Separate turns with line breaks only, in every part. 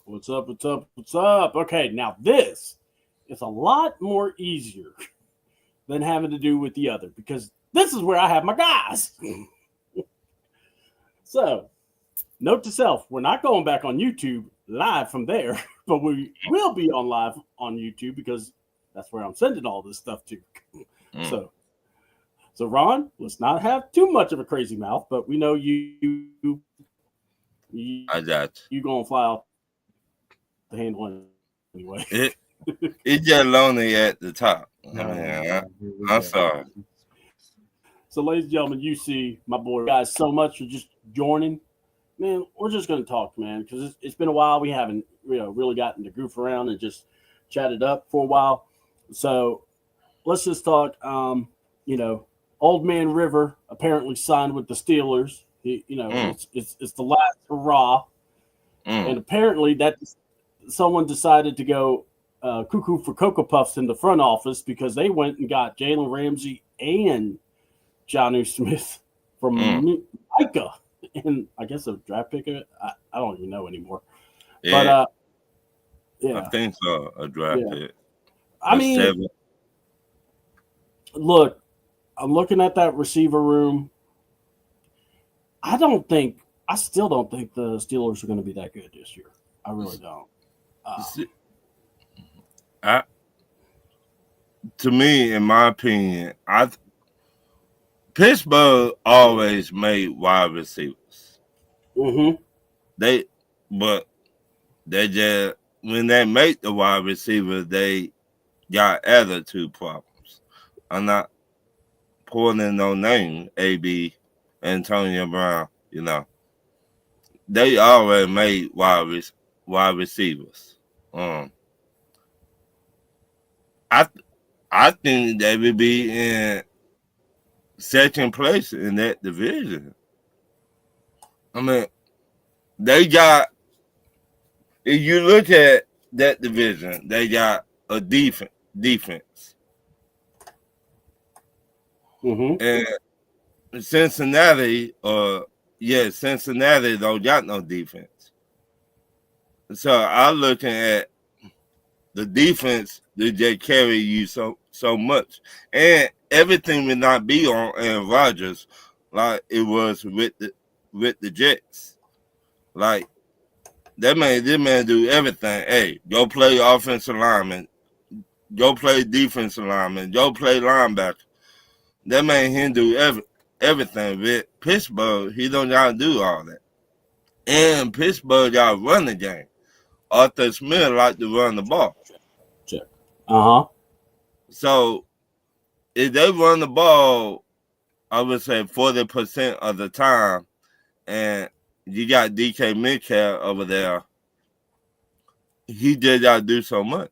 What's up? What's up? What's up? Okay, now this is a lot more easier than having to do with the other because this is where I have my guys. So, note to self, we're not going back on YouTube live from there, but we will be on live on YouTube because that's where I'm sending all this stuff to. So Ron, let's not have too much of a crazy mouth, but we know
I got
you gonna fly off the handle anyway.
It's just lonely at the top. I'm sorry.
So, ladies and gentlemen, you see my boy guys so much for just joining. Man, we're just going to talk, man, because it's been a while. We haven't really gotten to goof around and just chatted up for a while. So let's just talk. Old Man River apparently signed with the Steelers. It's the last hurrah, and apparently that someone decided to go cuckoo for Cocoa Puffs in the front office because they went and got Jalen Ramsey and Jonnu Smith from Micah, and I guess a draft pick. I don't even know anymore.
Yeah.
But yeah,
I think so. A draft pick.
I mean,
7.
Look, I'm looking at that receiver room. I still don't think the Steelers are going to be that good this year. I really don't.
To me, in my opinion, Pittsburgh always made wide receivers.
Mm-hmm.
They just when they make the wide receiver, they got attitude problems. I'm not pulling no name, AB, Antonio Brown. They already made wide receivers. I think they would be in second place in that division. I mean, they got. If you look at that division, they got a defense.
Mm-hmm.
And Cincinnati don't got no defense. So I'm looking at the defense that just carry you so much, and everything will not be on Aaron Rodgers like it was with the Jets. Like this man do everything. Hey, go play offensive lineman, go play defensive lineman, go play linebacker. That man he do everything. With Pittsburgh, he don't gotta do all that. And Pittsburgh got to run the game. Arthur Smith like to run the ball.
Check. Uh-huh.
So if they run the ball, I would say 40% of the time, and you got DK Metcalf over there, he just got to do so much.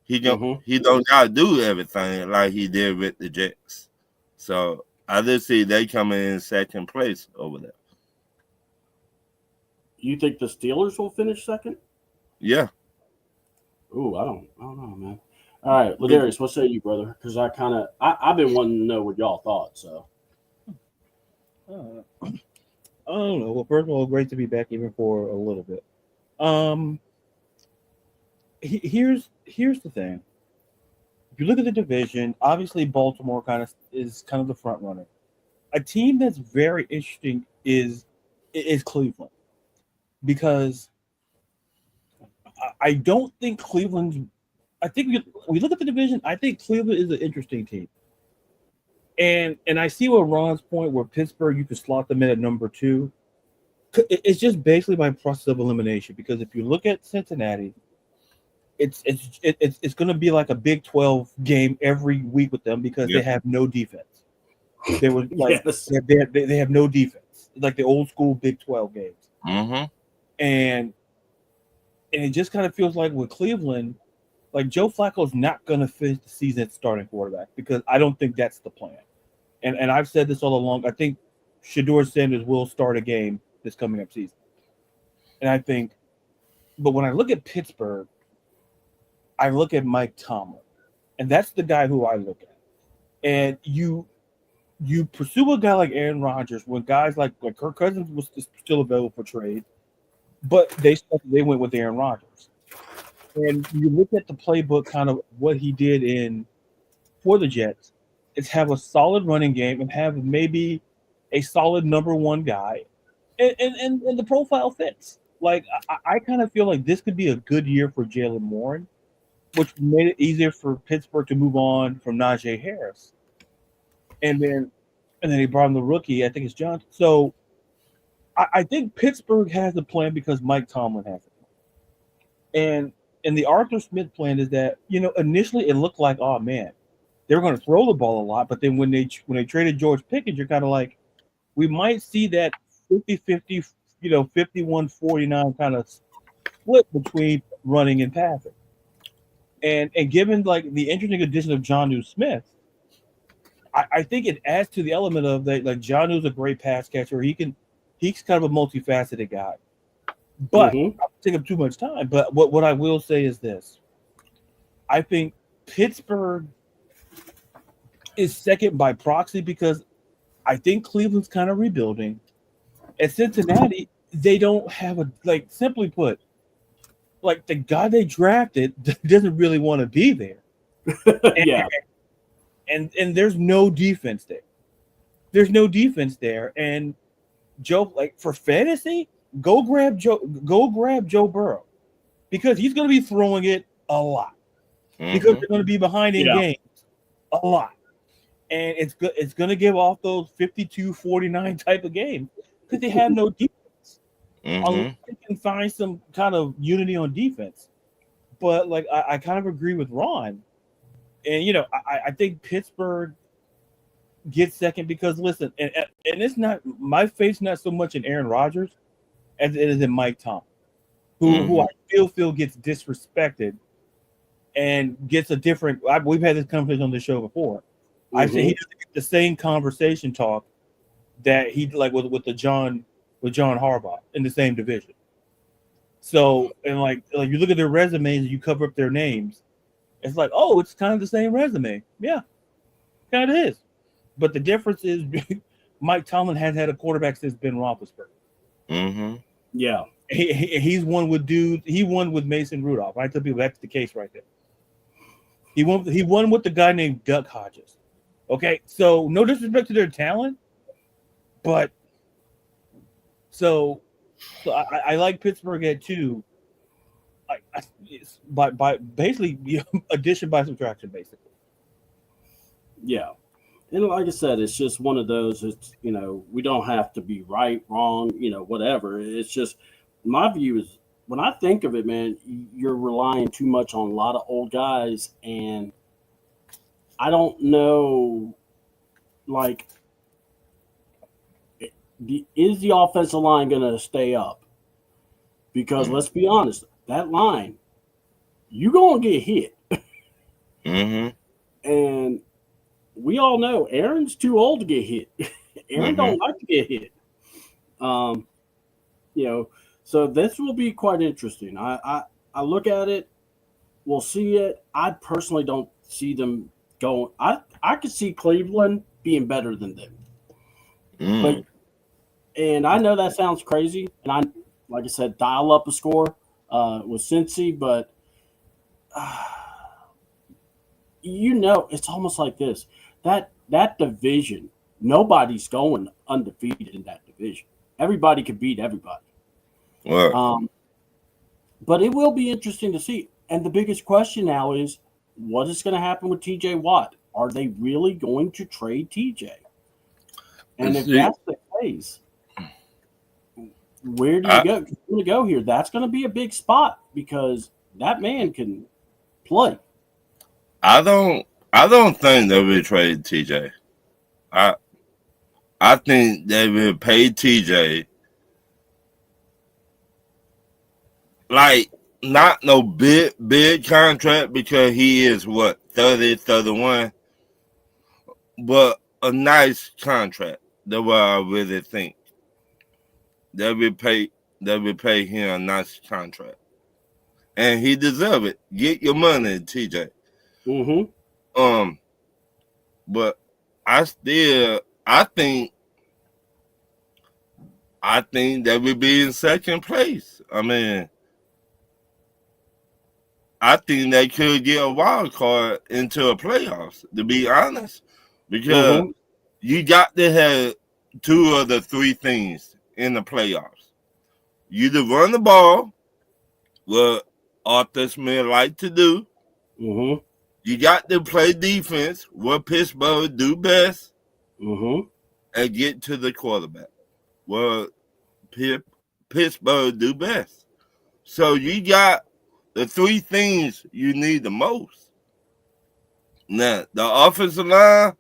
He don't got to do everything like he did with the Jets. So I just see they coming in second place over there.
You think the Steelers will finish second?
Yeah.
Ooh, I don't know, man. All right, Ladarius, what say you, brother? Because I've been wanting to know what y'all thought. So,
I don't know. Well, first of all, great to be back even for a little bit. Here's the thing. If you look at the division, obviously Baltimore is kind of the front runner. A team that's very interesting is Cleveland, because I don't think Cleveland's. I think we look at the division. I think Cleveland is an interesting team, and I see what Ron's point where Pittsburgh you could slot them in at number 2. It's just basically by process of elimination, because if you look at Cincinnati, it's going to be like a Big 12 game every week with them because they have no defense. They were like they have no defense, like the old school Big 12 games.
Mm-hmm.
And it just kind of feels like with Cleveland, like Joe Flacco's not going to finish the season at starting quarterback because I don't think that's the plan. And I've said this all along. I think Shador Sanders will start a game this coming up season. And I think, but when I look at Pittsburgh, I look at Mike Tomlin, and that's the guy who I look at. And you pursue a guy like Aaron Rodgers when guys like Kirk Cousins was still available for trade, but they went with Aaron Rodgers. And you look at the playbook, kind of what he did for the Jets, is have a solid running game and have maybe a solid number one guy, and the profile fits. Like I kind of feel like this could be a good year for Jalen Warren, which made it easier for Pittsburgh to move on from Najee Harris, and then he brought in the rookie. I think it's John. So I think Pittsburgh has a plan because Mike Tomlin has a plan, and the Arthur Smith plan is that initially it looked like, oh man, they were going to throw the ball a lot, but then when they traded George Pickens, you're kind of like, we might see that 50-50, 51-49 kind of split between running and passing. And given like the interesting addition of Jonnu Smith, I think it adds to the element of that. Like Jonnu's a great pass catcher. He's kind of a multifaceted guy. But I'll take up too much time. But what I will say is this: I think Pittsburgh is second by proxy because I think Cleveland's kind of rebuilding. At Cincinnati, they don't have simply put, like the guy they drafted doesn't really want to be there.
Yeah.
And there's no defense there. There's no defense there. And Joe, like for fantasy, go grab Joe Burrow because he's going to be throwing it a lot because they're going to be behind in games a lot. And it's going to give off those 52-49 type of games because they have no defense. Unless they can find some kind of unity on defense. But like I kind of agree with Ron. And I think Pittsburgh gets second because listen, and it's not my faith's not so much in Aaron Rodgers as it is in Mike Tomlin, who I feel gets disrespected and gets a different. We've had this conversation on the show before. I say he doesn't get the same conversation talk that he like with John Harbaugh in the same division. So and like you look at their resumes and you cover up their names, it's like, oh, it's kind of the same resume. Yeah, kind of is. But the difference is Mike Tomlin has had a quarterback since Ben Roethlisberger.
Yeah,
he's won with dudes. He won with Mason Rudolph. I tell people that's the case right there. He won with the guy named Duck Hodges. Okay, so no disrespect to their talent, but so I like Pittsburgh at 2. By basically addition by subtraction, basically.
Yeah, and like I said, it's just one of those. It's we don't have to be right, wrong, whatever. It's just my view is when I think of it, man, you're relying too much on a lot of old guys, and I don't know, like, is the offensive line going to stay up? Because let's be honest, that line, you're going to get hit. And we all know Aaron's too old to get hit. Aaron don't like to get hit. So this will be quite interesting. I look at it. We'll see it. I personally don't see them going. I could see Cleveland being better than them. And I know that sounds crazy. And like I said, dial up a score with Cincy, but it's almost like this. That division, nobody's going undefeated in that division. Everybody can beat everybody.
Well,
but it will be interesting to see. And the biggest question now is, what is going to happen with T.J. Watt? Are they really going to trade T.J.? And if that's the case, where do you go? You're going to go here. That's going to be a big spot because that man can play.
I don't think they will trade TJ. I think they will pay TJ like not no big contract because he is what 30, 31, but a nice contract. That's what I really think. They will pay him a nice contract, and he deserve it. Get your money, TJ.
Mm-hmm.
Um, but I think they will be in second place. I mean, I think they could get a wild card into a playoffs, to be honest, because
Mm-hmm.
you got to have two of the three things in the playoffs. You either run the ball, what Arthur Smith like to do.
Mm-hmm.
You got to play defense, what Pittsburgh do best,
Mm-hmm.
and get to the quarterback, what Pittsburgh do best. So you got the three things you need the most. Now, the offensive line,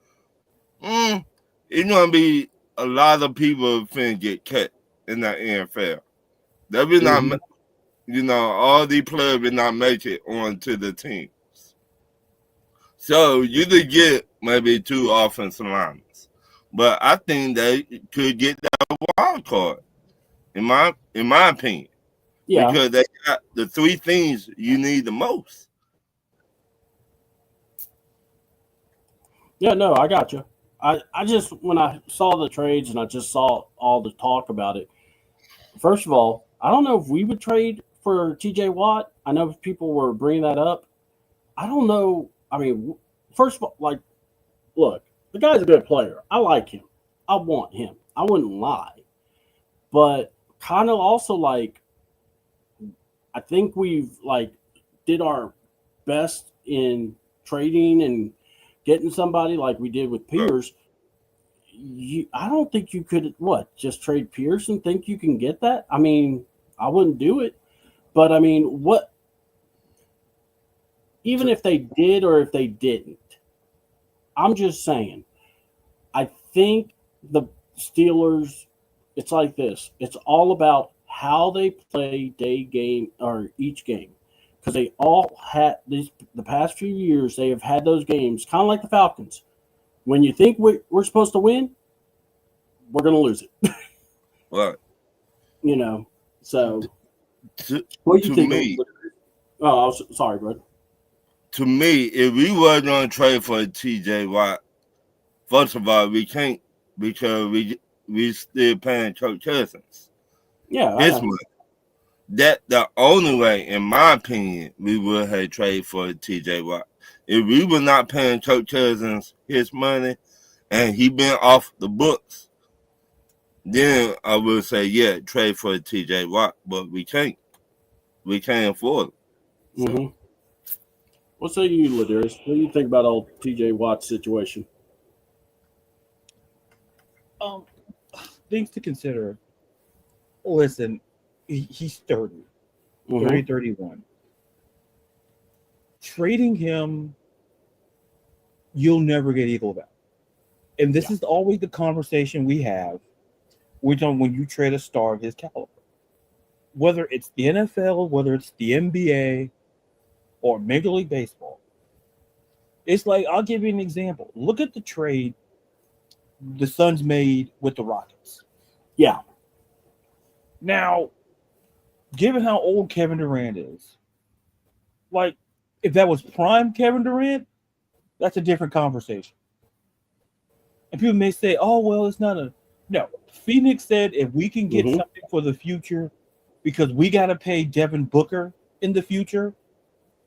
it's gonna be a lot of people finna get cut in the NFL. They will
Mm-hmm.
not, all these players will not make it onto the teams. So you could get maybe two offensive linemen, but I think they could get that wild card in my opinion
Yeah.
because they got the three things you need the most.
Yeah, no, I got you. I just when I saw the trades and I just saw all the talk about it. First of all, I don't know if we would trade for T.J. Watt. I know people were bringing that up. I don't know. I mean, first of all, like, look, the guy's a good player. I like him. I want him. I wouldn't lie, but kind of also like I think we've like did our best in trading and getting somebody like we did with Pierce. I don't think you could what just trade Pierce and think you can get that. I mean, I wouldn't do it, but I mean, what even if they did or if they didn't, I'm just saying. I think the Steelers. It's like this. It's all about how they play day game or each game because they all had these the past few years. They have had those games kind of like the Falcons. When you think we're supposed to win, we're going to lose it.
But
You know. So,
to,
what do you
to
think?
me,
Oh, I was sorry, bud.
if we were going to trade for TJ Watt, first of all, we can't because we still paying Kirk Cousins
Yeah, I
his
know.
money. That the only way, in my opinion, we would have traded for TJ Watt. If we were not paying Kirk Cousins his money and he been off the books, then I would say, yeah, trade for TJ Watt, but we can't. We can't afford it. So
Mm-hmm. What say you, Ladarius? What do you think about old T.J. Watt's situation?
Um, things to consider. Listen, he's 30,
Mm-hmm.
30, 31. Trading him, you'll never get equal value. And this
Yeah.
is always the conversation we have when you trade a star of his caliber. Whether it's the NFL, whether it's the NBA, or Major League Baseball. It's like, I'll give you an example. Look at the trade the Suns made with the Rockets.
Yeah.
Now, given how old Kevin Durant is, like, if that was prime Kevin Durant, that's a different conversation. And people may say, oh, well, it's not a. No. Phoenix said if we can get
Mm-hmm.
something for the future, because we got to pay Devin Booker in the future,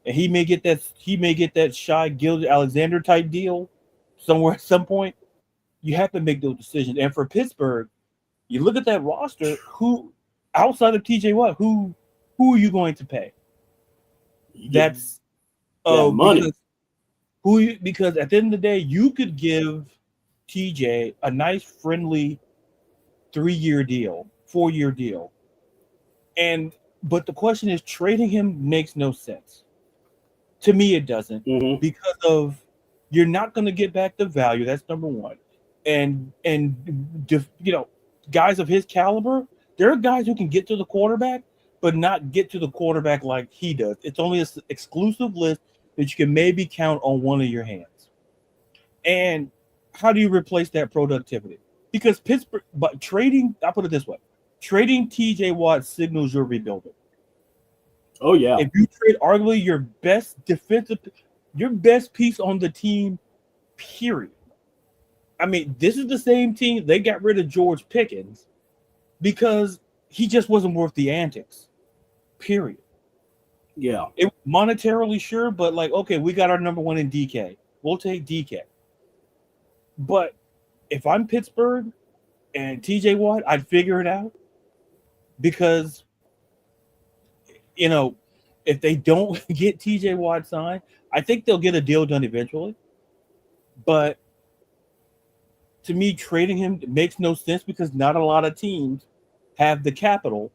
and he may get that shy Gilda Alexander type deal somewhere at some point. You have to make those decisions. And for Pittsburgh, you look at that roster. Who outside of TJ Watt, who are you going to pay?
You get
That's
that money.
because at the end of the day, you could give TJ a nice friendly 3-year deal, 4-year deal, and but the question is, trading him makes no sense. To me, it doesn't
Mm-hmm.
because of you're not going to get back the value. That's number one, and guys of his caliber, there are guys who can get to the quarterback, but not get to the quarterback like he does. It's only an exclusive list that you can maybe count on one of your hands. And how do you replace that productivity? Because Pittsburgh, but trading, I put it this way, trading TJ Watt signals you're rebuilding.
Oh yeah.
If you trade arguably your best piece on the team, period. I mean, this is the same team. They got rid of George Pickens because he just wasn't worth the antics. Period.
Yeah.
It monetarily sure, but like, okay, we got our number one in DK. We'll take DK. But if I'm Pittsburgh and TJ Watt, I'd figure it out because, you know, if they don't get TJ Watt signed, I think they'll get a deal done eventually. But to me, trading him makes no sense because not a lot of teams have the capital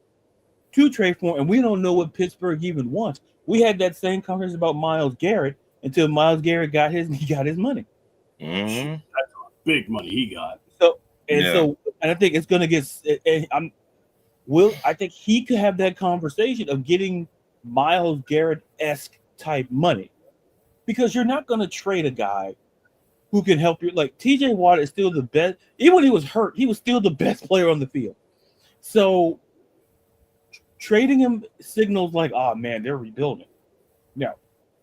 to trade for him, and we don't know what Pittsburgh even wants. We had that same conversation about Myles Garrett until Myles Garrett got his money.
Mm-hmm.
That's big money he got.
And I think it's going to get. And I think he could have that conversation of getting Myles Garrett-esque type money, because you're not going to trade a guy who can help you. Like TJ Watt is still the best. Even when he was hurt, he was still the best player on the field. So trading him signals like, oh man, they're rebuilding. No,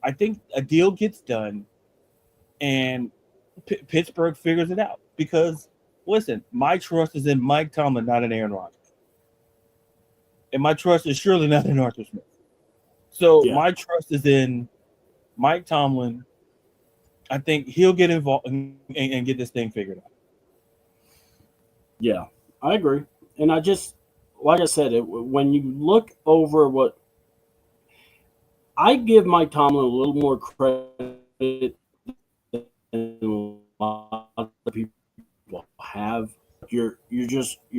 I think a deal gets done and Pittsburgh figures it out because, listen, my trust is in Mike Tomlin, not in Aaron Rodgers. And my trust is surely not in Arthur Smith. So my trust is in Mike Tomlin. I think he'll get involved and get this thing figured out.
Yeah, I agree. And I just, like I said, when you look over what I give Mike Tomlin a little more credit than a lot of people have. You're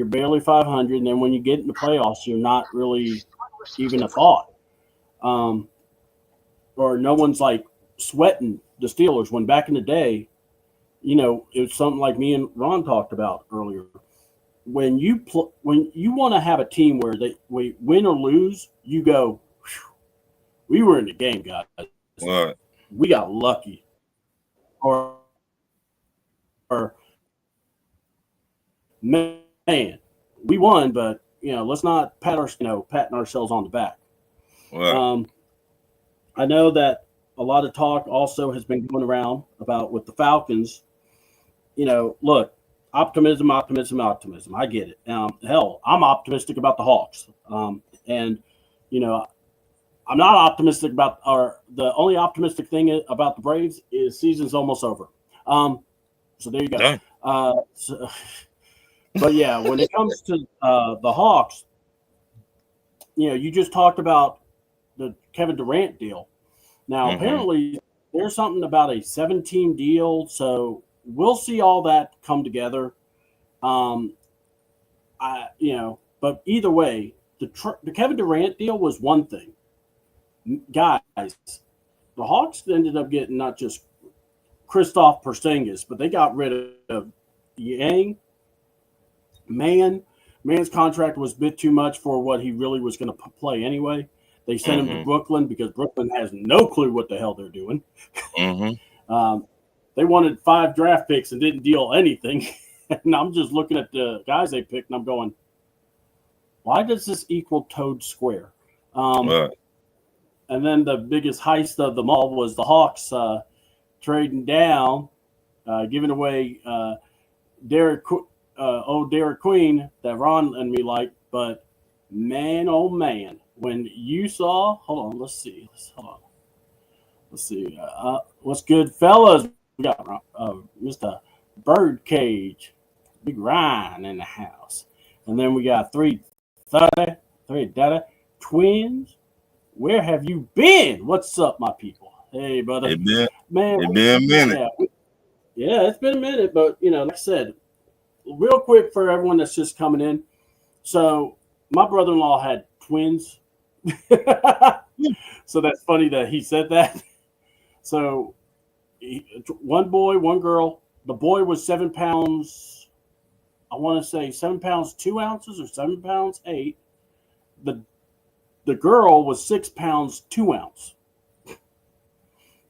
barely 500, and then when you get in the playoffs, you're not really even a thought. Or no one's like sweating the Steelers when back in the day, you know, it was something like me and Ron talked about earlier. When you want to have a team where we win or lose, you go, we were in the game, guys.
Right.
We got lucky. Or man, we won, but let's not patting ourselves on the back.
Right.
I know that a lot of talk also has been going around about with the Falcons. Look, optimism. I get it. Hell, I'm optimistic about the Hawks. And I'm not optimistic about the only optimistic thing about the Braves is season's almost over. So there you go. But yeah, when it comes to the Hawks, you just talked about the Kevin Durant deal. Now, apparently, there's something about a 7-team deal, so we'll see all that come together. But either way, the Kevin Durant deal was one thing. Guys, the Hawks ended up getting not just Kristaps Porzingis, but they got rid of Yang. Man's contract was a bit too much for what he really was going to play anyway. They sent him to Brooklyn because Brooklyn has no clue what the hell they're doing. They wanted 5 draft picks and didn't deal anything. And I'm just looking at the guys they picked, and I'm going, why does this equal Toad Square? And then the biggest heist of them all was the Hawks trading down, giving away Derek Queen that Ron and me like. But man, oh man, when you saw, hold on, let's see. What's good, fellas? We got Mr. Birdcage, Big Ryan in the house, and then we got 330 twins. Where have you been? What's up, my people? Hey, brother.
It's been a minute.
Yeah, it's been a minute, but like I said, real quick for everyone that's just coming in. So my brother-in-law had twins. So that's funny that he said that. So one boy, one girl. The boy was 7 pounds. I want to say 7 pounds 2 ounces or 7 pounds 8. The girl was 6 pounds 2 ounce.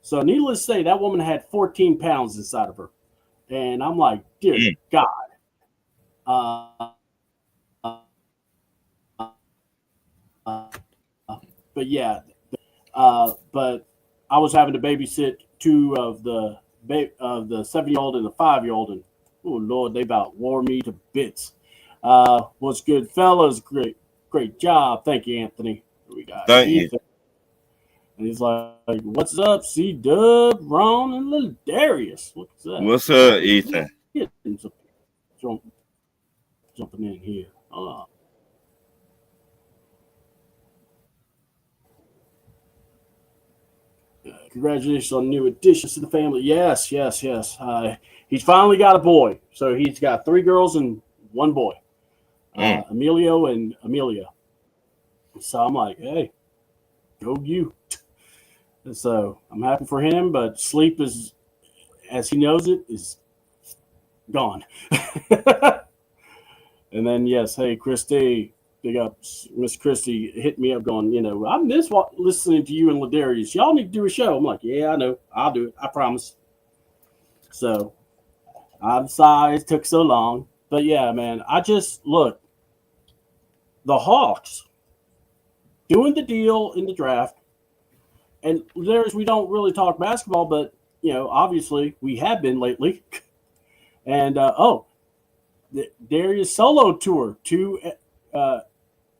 So needless to say, that woman had 14 pounds inside of her, and I'm like, dear
Mm.
God. Uh, but yeah, but I was having to babysit two of the 7-year-old and the 5-year-old, and oh Lord, they about wore me to bits. What's good, fellas? Great job. Thank you, Anthony. We got
Thank you.
Ethan. And he's like, "What's up, C Dub, Ron, and little Darius? What's that?
What's up, Ethan?
Jump, jumping in here. Congratulations on new additions to the family. Yes, yes, yes. He's finally got a boy. So he's got 3 girls and 1 boy,
Mm.
Emilio and Amelia. So I'm like, hey, go you. And so I'm happy for him, but sleep is, as he knows it, is gone. And then, yes, hey, Christy, big up. Miss Christy hit me up going, I miss listening to you and Ladarius. Y'all need to do a show. I'm like, yeah, I know. I'll do it. I promise. So I'm sorry it took so long. But yeah, man, I just look, the Hawks doing the deal in the draft. And we don't really talk basketball, but obviously we have been lately. And the Darius solo tour, 2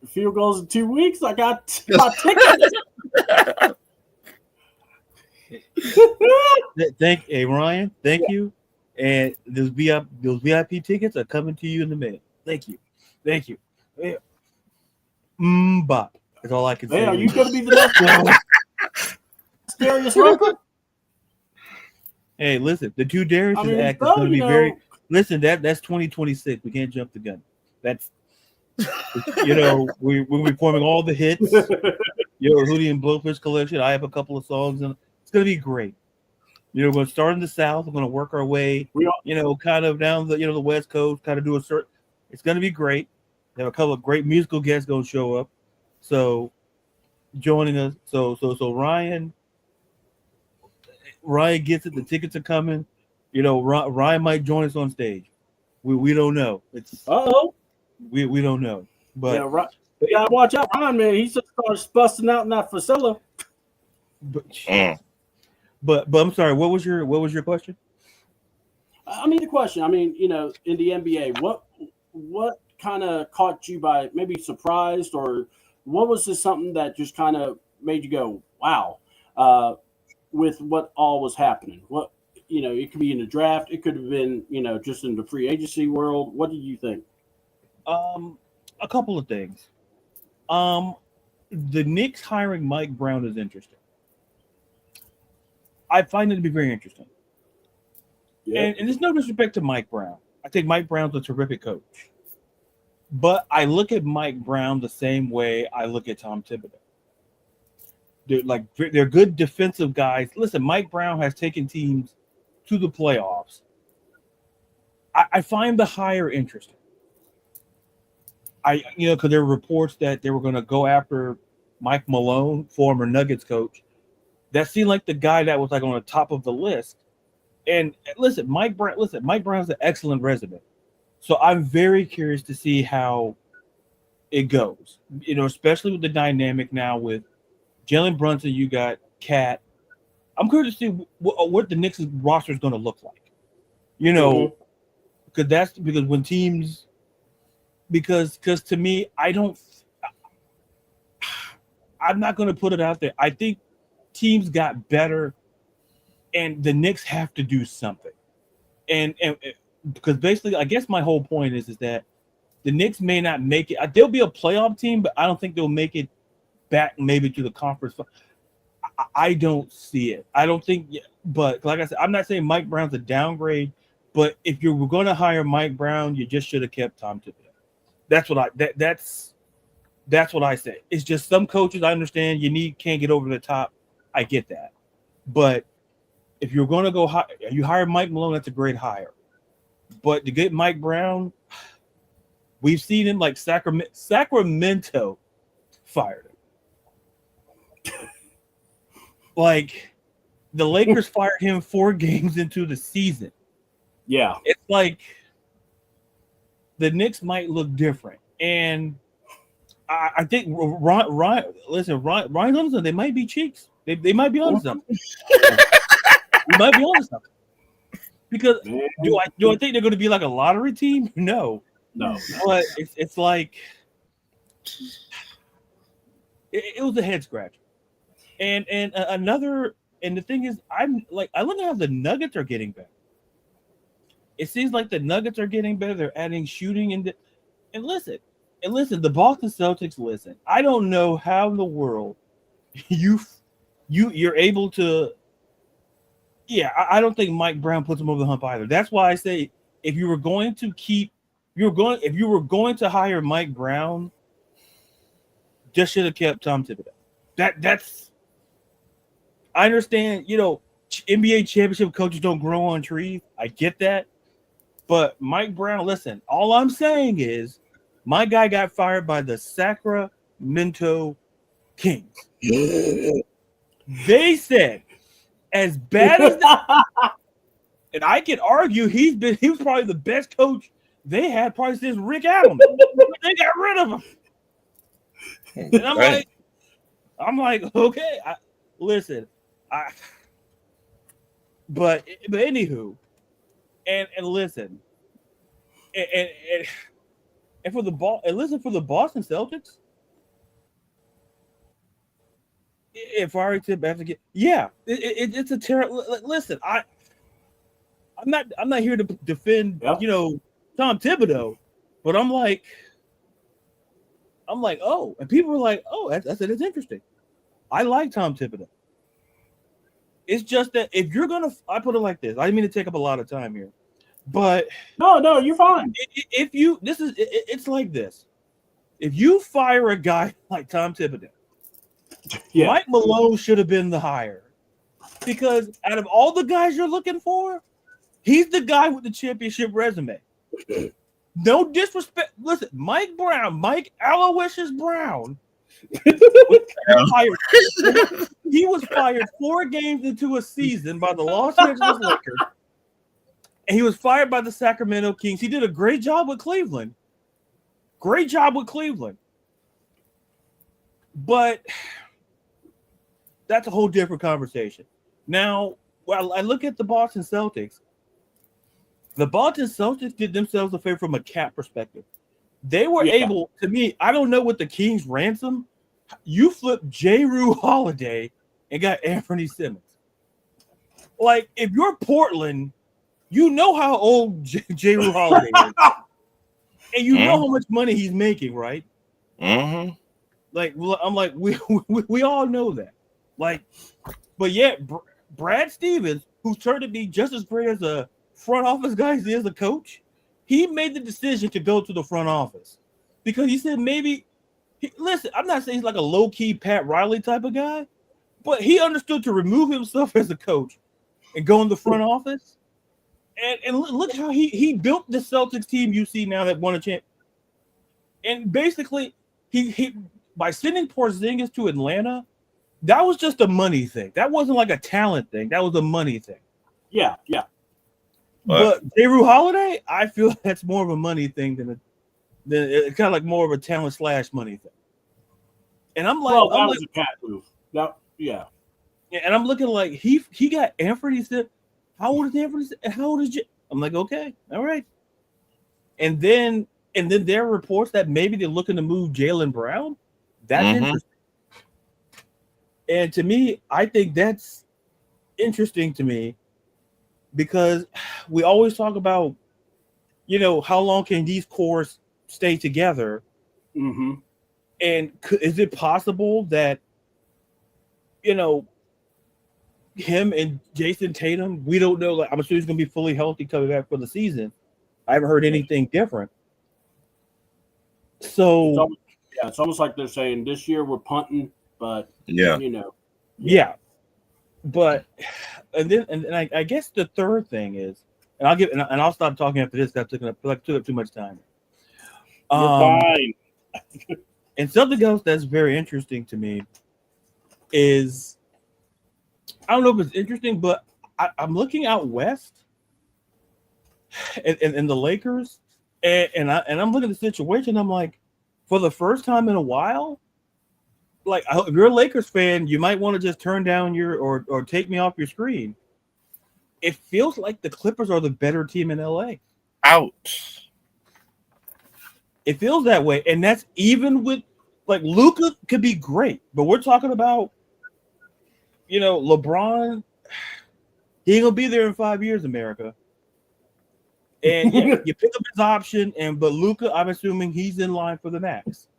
field goals in 2 weeks. I got my tickets.
Ryan, thank you. And those VIP tickets are coming to you in the mail. Thank you. Yeah. Bop. That's all I can say.
Hey, are you going to be the next Darius Rucker?
Hey, listen, the 2 Darius act is going to be very. Listen, that's 2026. We can't jump the gun. That's we're forming all the hits. Hootie and Blowfish collection. I have a couple of songs, and it's going to be great. We're going to start in the South. We're going to work our way, kind of down the West Coast, kind of do a certain. It's going to be great. We have a couple of great musical guests going to show up. So, joining us. So Ryan gets it. The tickets are coming. Ryan might join us on stage. We don't know. We don't know. But
you gotta watch out, Ryan, man. He just starts busting out in that facility.
But I'm sorry. What was your question?
The question. In the NBA, what kind of caught you by maybe surprised, or what was this something that just kind of made you go, wow, with what all was happening? What it could be in the draft, it could have been just in the free agency world. What do you think?
A couple of things. The Knicks hiring Mike Brown is interesting. I find it to be very interesting. Yeah. And there's no disrespect to Mike Brown. I think Mike Brown's a terrific coach. But I look at Mike Brown the same way I look at Tom Thibodeau. They're good defensive guys. Listen, Mike Brown has taken teams to the playoffs. I find the hire interesting. Because there were reports that they were going to go after Mike Malone, former Nuggets coach. That seemed like the guy that was on the top of the list. And listen, Mike Brown's an excellent resume. So I'm very curious to see how it goes. Especially with the dynamic now with Jalen Brunson, you got Cat. I'm curious to see what the Knicks roster is going to look like. Because when teams. Because to me, I'm not going to put it out there. I think teams got better, and the Knicks have to do something. And because basically, I guess my whole point is that the Knicks may not make it. They'll be a playoff team, but I don't think they'll make it back maybe to the conference. I don't see it. I don't think. But like I said, I'm not saying Mike Brown's a downgrade. But if you were going to hire Mike Brown, you just should have kept Tom Thibodeau. That's what I say. It's just some coaches I understand can't get over the top. I get that. But if you're going to go you hire Mike Malone, that's a great hire. But to get Mike Brown, we've seen him Sacramento fired him. Like the Lakers fired him 4 games into the season.
Yeah.
It's like the Knicks might look different. And I think Ryan Anderson, they might be cheeks. They might be on something. You might be on something. Because do I think they're going to be like a lottery team? No. But it's like it was a head scratcher. And the thing is, I look at how the Nuggets are getting better. It seems like the Nuggets are getting better. They're adding shooting and listen, the Boston Celtics. Listen, I don't know how in the world you're able to. Yeah, I don't think Mike Brown puts them over the hump either. That's why I say if you were going to hire Mike Brown, just should have kept Tom Thibodeau. That's. I understand, NBA championship coaches don't grow on trees. I get that. But Mike Brown, listen, all I'm saying is my guy got fired by the Sacramento Kings. They said, as bad as that, and I can argue he was probably the best coach they had probably since Rick Adams. They got rid of him. And I'm like, okay, listen. But anywho, and listen, and for the Boston Celtics, if I to have to get, it's a terrible. Listen, I'm not here to defend, Tom Thibodeau, but I'm like, oh, and people are like, oh, I said it's interesting. I like Tom Thibodeau. It's just that if you're I put it like this. I didn't mean to take up a lot of time here, but
no, you're fine.
It's like this. If you fire a guy like Tom Thibodeau, Mike Malone should have been the hire, because out of all the guys you're looking for, he's the guy with the championship resume. No disrespect. Listen, Mike Aloysius Brown. He was fired 4 games into a season by the Los Angeles Lakers, and he was fired by the Sacramento Kings. He did a great job with Cleveland. But that's a whole different conversation. Now, while I look at the Boston Celtics did themselves a favor from a cap perspective. They were able, to me, I don't know what the Kings ransom. You flipped J-Rue Holiday and got Anthony Simmons. Like, if you're Portland, you know how old J-Rue Holiday is. And you know how much money he's making, right?
Mm-hmm.
Like, I'm like, we all know that. Like, but yet, Brad Stevens, who's turned to be just as great as a front office guy as he is a coach, he made the decision to go to the front office because he said listen, I'm not saying he's like a low-key Pat Riley type of guy, but he understood to remove himself as a coach and go in the front office. And look how he built the Celtics team you see now that won a champ. And basically, he by sending Porzingis to Atlanta, that was just a money thing. That wasn't like a talent thing. That was a money thing.
Yeah.
But J-Rue Holiday, I feel that's more of a money thing than it's kind of like more of a talent / money thing. And I'm like,
that was a cat move. Yeah.
And I'm looking like he got Anthony said, how old is Anthony? How old is I'm like, okay, all right. And then there are reports that maybe they're looking to move Jaylen Brown. That's interesting. And to me, I think that's interesting to me because we always talk about, how long can these cores stay together?
Mm-hmm.
And is it possible that, him and Jason Tatum, we don't know. Like, I'm assuming he's going to be fully healthy coming back for the season. I haven't heard anything different. So
it's almost like they're saying this year we're punting, but
Yeah. But and I guess the third thing is, and I'll stop talking after this. That took up too much time.
You're fine.
And something else that's very interesting to me is, I don't know if it's interesting, but I'm looking out west and the Lakers, and I'm looking at the situation. I'm like, for the first time in a while, like if you're a Lakers fan, you might want to just turn down your or take me off your screen. It feels like the Clippers are the better team in LA.
Ouch.
It feels that way, and that's even with like Luka could be great, but we're talking about, LeBron. He ain't gonna be there in 5 years, America. And yeah, you pick up his option, but Luka, I'm assuming he's in line for the max.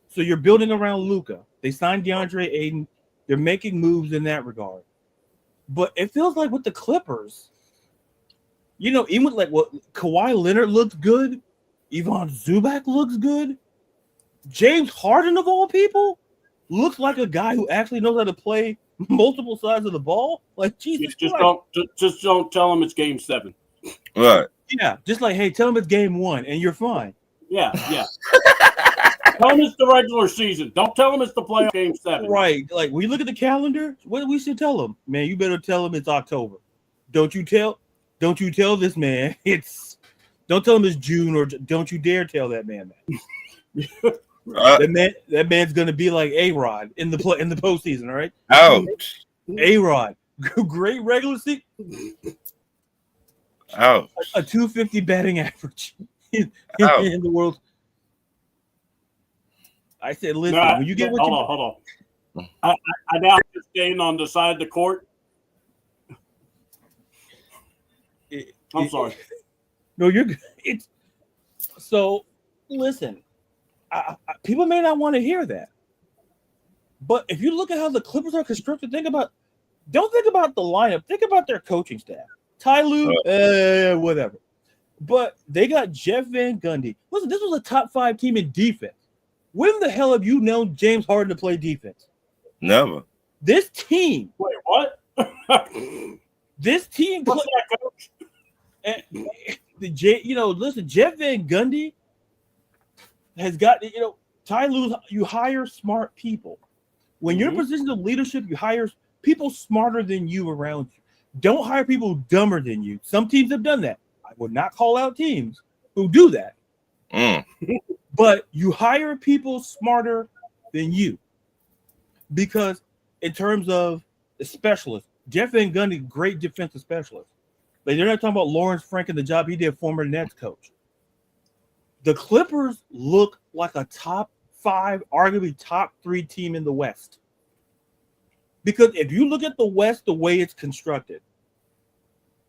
So you're building around Luka. They signed DeAndre Ayton. They're making moves in that regard. But it feels like with the Clippers, even with like what Kawhi Leonard looks good, Ivan Zubac looks good, James Harden of all people looks like a guy who actually knows how to play multiple sides of the ball. Like Jesus Christ.
Just don't tell him it's Game 7.
Right.
Yeah, just like, hey, tell him it's Game 1 and you're fine.
Yeah. Tell him it's the regular season. Don't tell him it's the playoff Game 7.
Right. Like, we look at the calendar, what do we should tell him? Man, you better tell him it's October. Don't you tell this man don't tell him it's June, or don't you dare tell that man that. That man's gonna be like A-Rod in the postseason, all right?
Ouch.
A-Rod, great regular season.
Ouch.
A 250 batting average in the world. I said, listen, when you get
hold on. I now just staying on the side of the court. I'm sorry.
No, you're good. So listen. People may not want to hear that, but if you look at how the Clippers are constructed, don't think about the lineup. Think about their coaching staff. Ty Lue, whatever. But they got Jeff Van Gundy. Listen, this was a top 5 team in defense. When the hell have you known James Harden to play defense?
Never.
This team. Wait, what?
This team.
What's that, coach?
Listen, Jeff Van Gundy has got, Ty Lue, you hire smart people. When you're in a position of leadership, you hire people smarter than you around you. Don't hire people dumber than you. Some teams have done that. I would not call out teams who do that. But you hire people smarter than you. Because in terms of the specialist, Jeff Van Gundy, great defensive specialist. Like, they're not talking about Lawrence Frank and the job he did, former Nets coach. The Clippers look like a top 5, arguably top 3 team in the West. Because if you look at the West, the way it's constructed,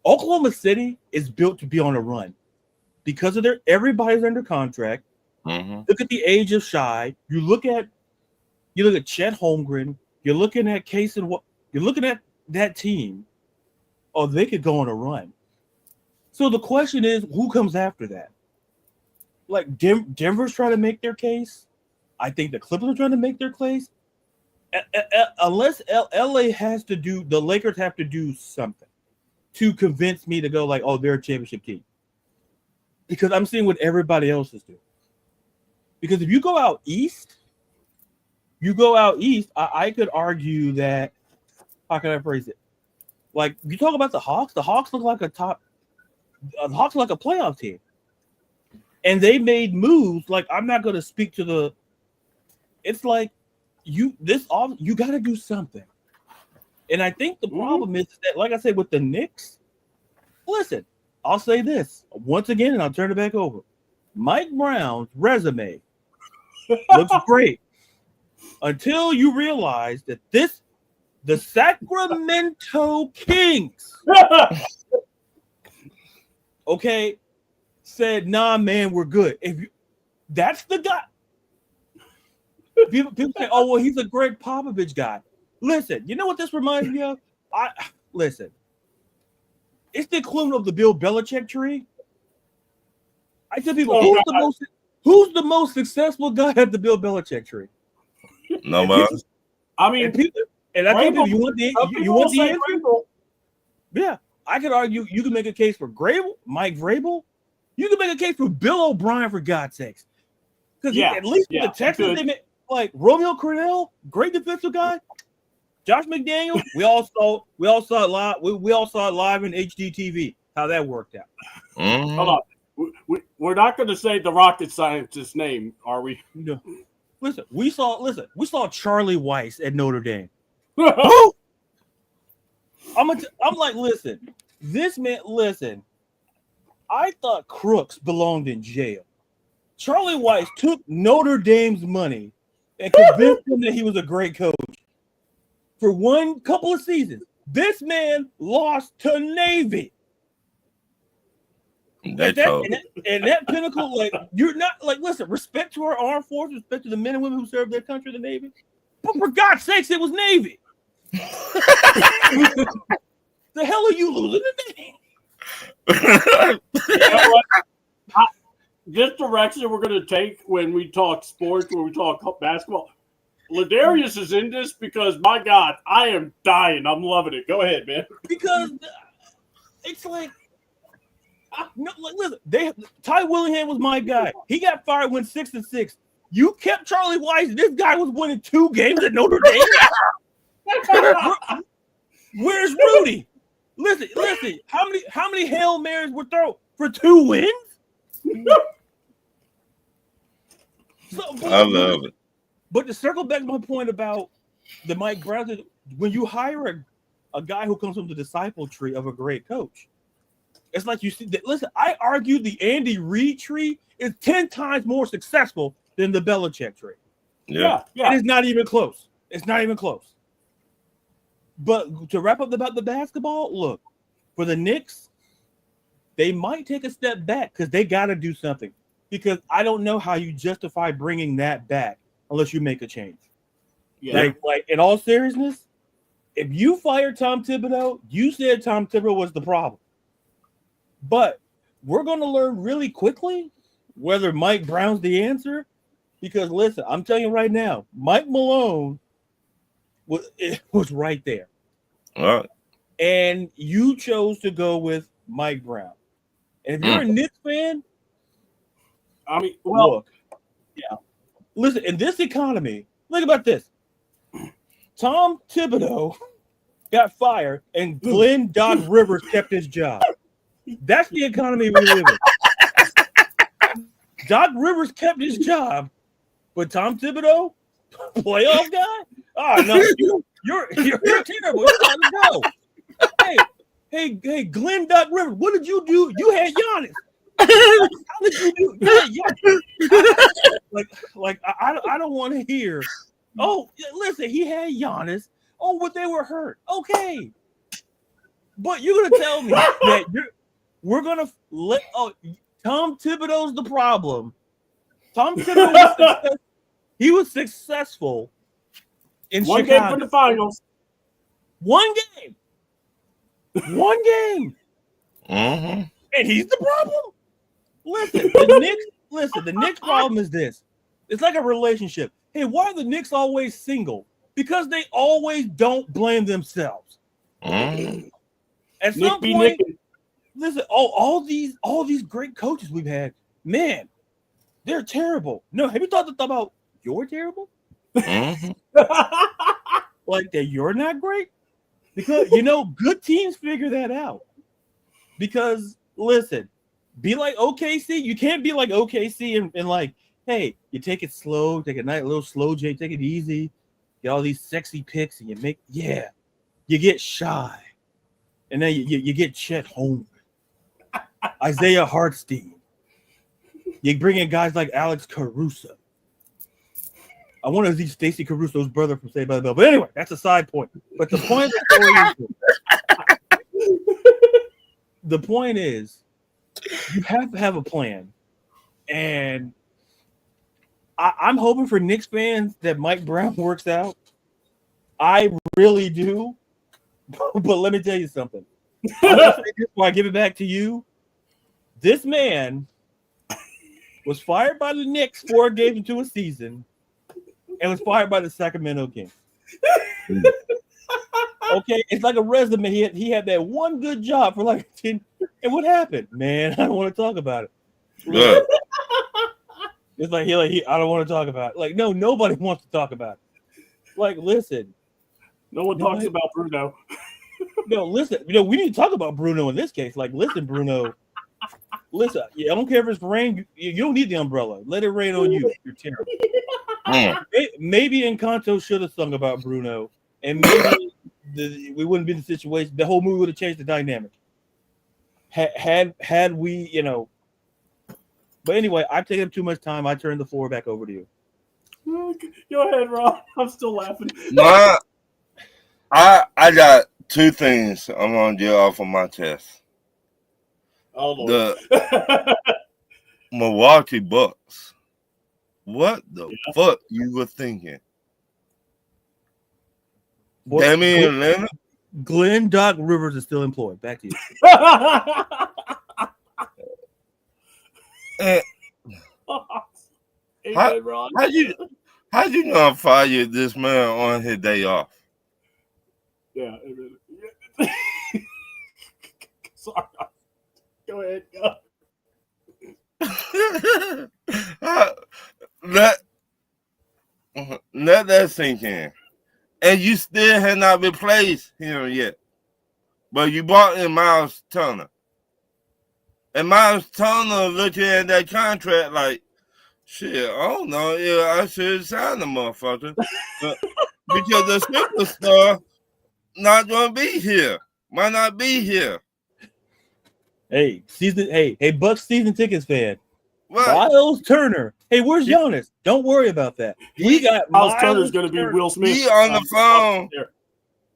Oklahoma City is built to be on a run because of everybody's under contract. Look at the age of Shai. You look at Chet Holmgren. You're looking at you're looking at that team. Oh, they could go on a run. So the question is, who comes after that? Like Denver's trying to make their case. I think the Clippers are trying to make their case. Unless LA has to do, the Lakers have to do something to convince me to go like, oh, they're a championship team. Because I'm seeing what everybody else is doing. Because if you go out east, I could argue that, how can I phrase it? Like, you talk about the Hawks look like the Hawks look like a playoff team. And they made moves. Like, I'm not going to speak to it's like, you got to do something. And I think the problem is that, like I said, with the Knicks, listen, I'll say this once again, and I'll turn it back over. Mike Brown's resume looks great until you realize that the Sacramento Kings, okay, said, nah, man, we're good. That's the guy. People say, oh, well, he's a Greg Popovich guy. Listen, you know what this reminds me of? Listen, it's the equivalent of the Bill Belichick tree. I tell people, who's the most successful guy at the Bill Belichick tree?
Nobody.
I mean,
and I tell people, you want the answer? Yeah, I could argue. You can make a case for Mike Vrabel. You can make a case for Bill O'Brien, for God's sakes. Because at least with the Texans, they made, like Romeo Crennel, great defensive guy. Josh McDaniels, we all saw it live. We all saw it live in HD TV. How that worked out.
Hold on. We're not going to say the rocket scientist's name, are we?
No. Listen, we saw Charlie Weiss at Notre Dame. I'm like, listen, this man, listen. I thought crooks belonged in jail. Charlie Weiss took Notre Dame's money and convinced him that he was a great coach for one couple of seasons. This man lost to Navy. And that pinnacle, like, you're not like, listen, respect to our armed forces, respect to the men and women who served their country, the Navy. But for God's sakes, it was Navy. The hell are you losing the Navy?
You know what? This direction we're going to take when we talk sports, when we talk basketball. Ladarius is in this because, my God, I am dying. I'm loving it. Go ahead, man.
Because it's like, no, like, listen, Ty Willingham was my guy. He got fired, went 6-6. You kept Charlie Weiss. This guy was winning 2 games at Notre Dame. Where's Rudy? Listen. How many Hail Marys were thrown for 2 wins?
I love it.
But to circle back to my point about the Mike Brown, when you hire a guy who comes from the disciple tree of a great coach, it's like you see. Listen, I argue the Andy Reid tree is 10 times more successful than the Belichick tree.
Yeah.
It's not even close. But to wrap up about the basketball, look, for the Knicks, they might take a step back because they got to do something. Because I don't know how you justify bringing that back unless you make a change.
Yeah.
Like in all seriousness, if you fired Tom Thibodeau, you said Tom Thibodeau was the problem. But we're going to learn really quickly whether Mike Brown's the answer. Because listen, I'm telling you right now, Mike Malone was right there.
All right.
And you chose to go with Mike Brown. And if you're a Knicks fan,
I mean, well,
look, yeah. Listen, in this economy, think about this. Tom Thibodeau got fired and Glenn Doc Rivers kept his job. That's the economy we live in. Doc Rivers kept his job, but Tom Thibodeau, playoff guy? Oh, no, you're terrible. It's time to go. Hey, Glenn Doc Rivers, what did you do? You had Giannis. How did you do? I don't want to hear. Oh, listen, he had Giannis. Oh, but they were hurt. Okay, but you're gonna tell me that we're gonna let Tom Thibodeau's the problem. Tom Thibodeau was successful in
one
Chicago.
game for the finals.
One game.
Mm-hmm.
And he's the problem. Listen, the Knicks problem is this. It's like a relationship. Hey, why are the Knicks always single? Because they always don't blame themselves.
Mm-hmm.
At some point, listen, all these great coaches we've had, man, they're terrible. No, have you thought about you're terrible?
Mm-hmm.
Like that you're not great? Because good teams figure that out. Because listen, be like OKC. You can't be like OKC and like, hey, you take it slow, take a nice little slow J, take it easy, get all these sexy picks, and you get shy. And then you get Chet Holmgren, Isaiah Hartstein. You bring in guys like Alex Caruso. I want to see Stacey Caruso's brother from Saved by the Bell. But anyway, that's a side point. But the point the point is, you have to have a plan. And I'm hoping for Knicks fans that Mike Brown works out. I really do. But let me tell you something. Before I give it back to you, this man was fired by the Knicks 4 games into a season and was fired by the Sacramento Kings. Okay, it's like a resume. He had that one good job for like 10. And what happened? Man, I don't want to talk about it.
Yeah.
It's like I don't want to talk about it. Like, no, nobody wants to talk about it. Like, listen,
No one talks about Bruno.
No, listen. We need to talk about Bruno in this case. Like, listen, Bruno. Listen, I don't care if it's rain. You don't need the umbrella. Let it rain on you. You're terrible. Maybe Encanto should have sung about Bruno, and maybe we wouldn't be in the situation. The whole movie would have changed the dynamic. Had we, But anyway, I've taken up too much time. I turn the floor back over to you.
Go ahead, Rob. I'm still laughing.
I got two things I'm gonna get off of my chest.
Oh, Lord.
The Milwaukee Bucks. What the fuck you were thinking? Damian Lillard?
Glenn Doc Rivers is still employed. Back to you.
How you gonna fire this man on his day off?
Yeah. Sorry. Go ahead.
Let that sink in. And you still have not replaced him yet. But you brought in Miles Turner. And Miles Turner looking at that contract like, shit, I don't know. Yeah, I should sign the motherfucker. Because the superstar not going to be here. Might not be here.
Hey, Bucks season tickets fan.
Right.
Miles Turner. Hey, where's Jonas? Don't worry about that. We got
Miles Turner's going to be Will Smith.
He on the phone.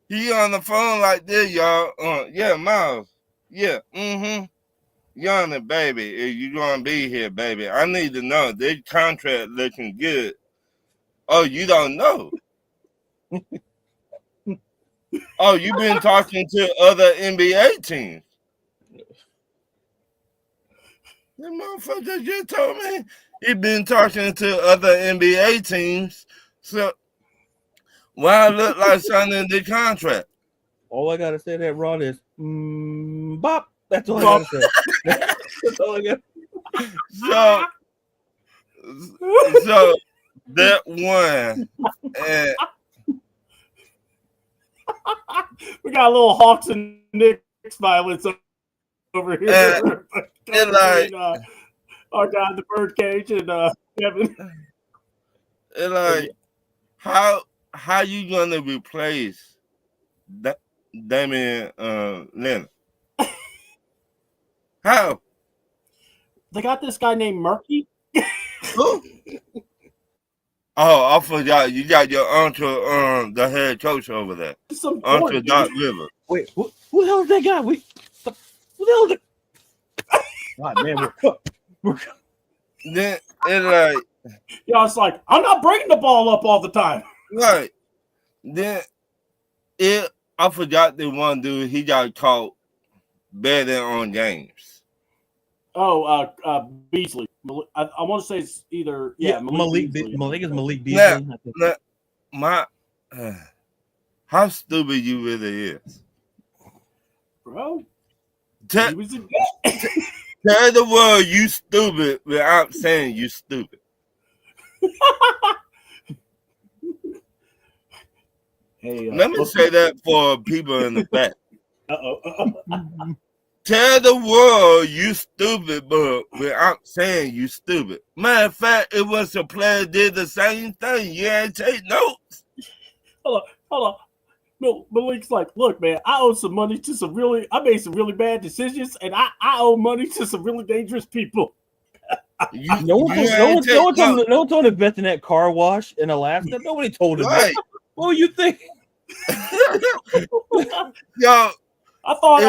He on the phone like this, y'all. Yeah, Miles. Yeah. Yana, baby, you going to be here, baby. I need to know. This contract looking good. Oh, you don't know? Oh, you been talking to other NBA teams. That motherfucker just told me he been talking to other NBA teams. So why look like signing the contract?
All I gotta say that Ron is bop. That's all I gotta say. That's all I got.
So that one, and
we got a little Hawks and Knicks violence over here.
And like
our guy, the birdcage, and Kevin.
And like, how you gonna replace Damian Lillard? How?
They got this guy named Murphy.
Who? Oh, I forgot. You got your uncle, the head coach over there. Uncle Doc Rivers.
Wait, who the hell is that guy? Who the hell is it? God, man, we're cooked.
Then it's like,
it's like, I'm not breaking the ball up all the time.
Right. Then I forgot the one dude, he got caught betting on games.
Oh, Beasley. I want to say it's either
Malik Beasley.
How stupid you really is,
bro.
Tell the world you stupid without saying you stupid.
Hey,
let me say that for people in the back. Tell the world you stupid, but without saying you stupid. Matter of fact, it was a player did the same thing. You ain't take notes.
Hold on. No, Malik's like, look, man, I owe some money to I made some really bad decisions, and I owe money to some really dangerous people.
No one told him to invest in that car wash in Alaska. Nobody told him that. What were you thinking?
Yo,
I thought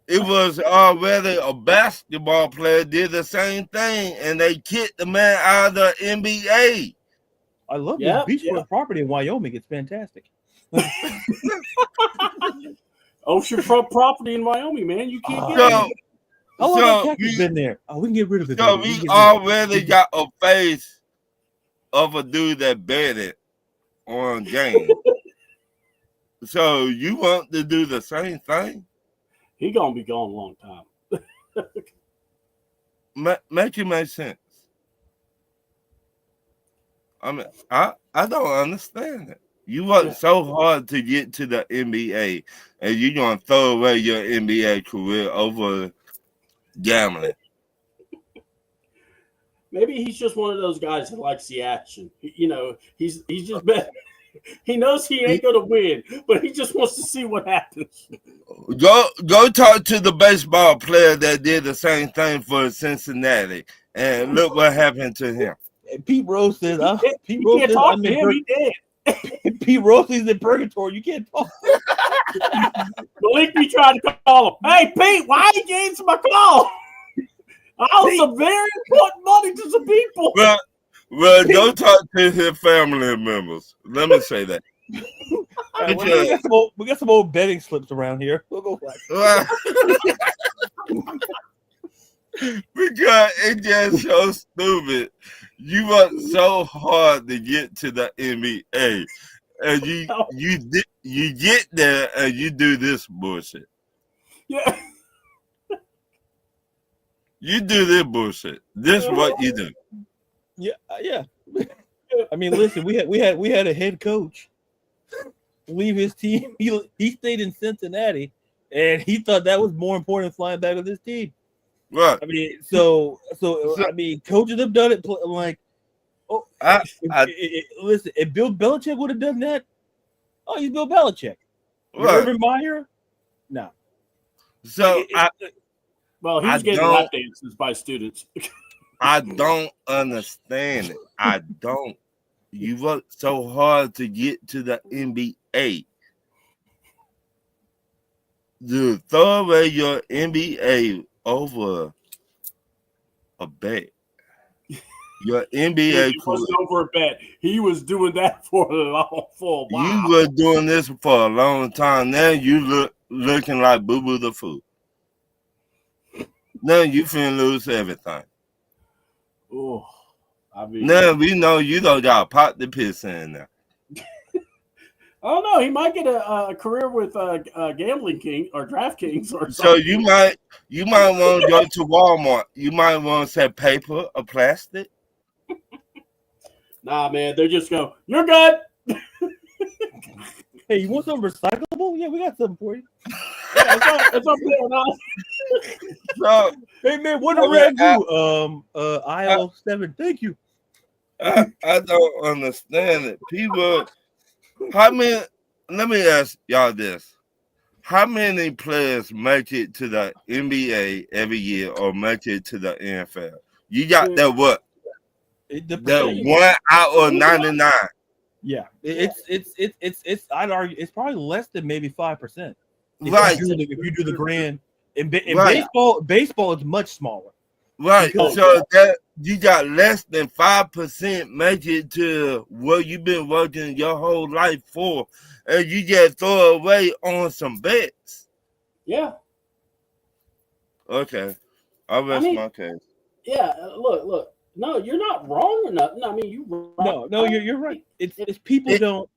it was already a basketball player did the same thing, and they kicked the man out of the NBA.
I love this beachfront property in Wyoming. It's fantastic.
Oceanfront property in Wyoming, man. You can't get it.
How long has Cactus been there? Oh, we can get rid of it.
So we already got a face of a dude that betted on game. So you want to do the same thing?
He gonna be gone a long time.
Make it make sense. I mean, I don't understand it. You work so hard to get to the NBA, and you're gonna throw away your NBA career over gambling.
Maybe he's just one of those guys that likes the action. He's just been. He knows he ain't gonna win, but he just wants to see what happens.
Go talk to the baseball player that did the same thing for Cincinnati, and look what happened to him.
Pete Rose says,
Pete Rose says, I'm in He did.
Pete Rose is in purgatory. You can't talk.
Malik, you tried to call him. Hey, Pete, why you answer my call? I owe some very important money to some people.
Well, don't talk to his family members. Let me say that.
We got some old betting slips around here. We'll go
because it's just so stupid. You work so hard to get to the NBA, and you get there and you do this bullshit.
Yeah.
You do this bullshit. This is what you do.
Yeah. I mean, listen, we had a head coach leave his team. He stayed in Cincinnati, and he thought that was more important than flying back with his team.
Right.
I mean, so I mean, coaches have done it like. Oh, listen, if Bill Belichick would have done that, he's Bill Belichick.
Right.
Urban Meyer, no.
So
he's getting lap dances by students.
I don't understand it. I don't. You work so hard to get to the NBA. To throw away your NBA over a bet. Your NBA
He wasn't over a bet. He was doing that for a while.
You were doing this for a long time. Now you looking like Boo Boo the Fool. Now you finna lose everything.
Oh, I mean,
now we know you don't got pop the piss in there.
I don't know. He might get a career with Gambling King or DraftKings or something.
So you might want to go to Walmart. You might want to say paper or plastic.
Nah, man. They just go, you're good.
Hey, you want something recyclable? Yeah, we got something for you.
Yeah, it's up there now.
So,
hey man, what did Red do? Aisle 7. Thank you.
I don't understand it. People, let me ask y'all this. How many players make it to the NBA every year or make it to the NFL? You got that what? That 1 out of 99.
Yeah, it's I'd argue it's probably less than maybe 5%.
Right.
If you do the grand in
right.
baseball is much smaller.
Right. So that you got less than 5% make it to what you've been working your whole life for, and you just throw away on some bets.
Yeah.
Okay. I'll rest my case.
Yeah. Look. No, you're not wrong or nothing. I mean, you right.
No, you're right. It's people don't.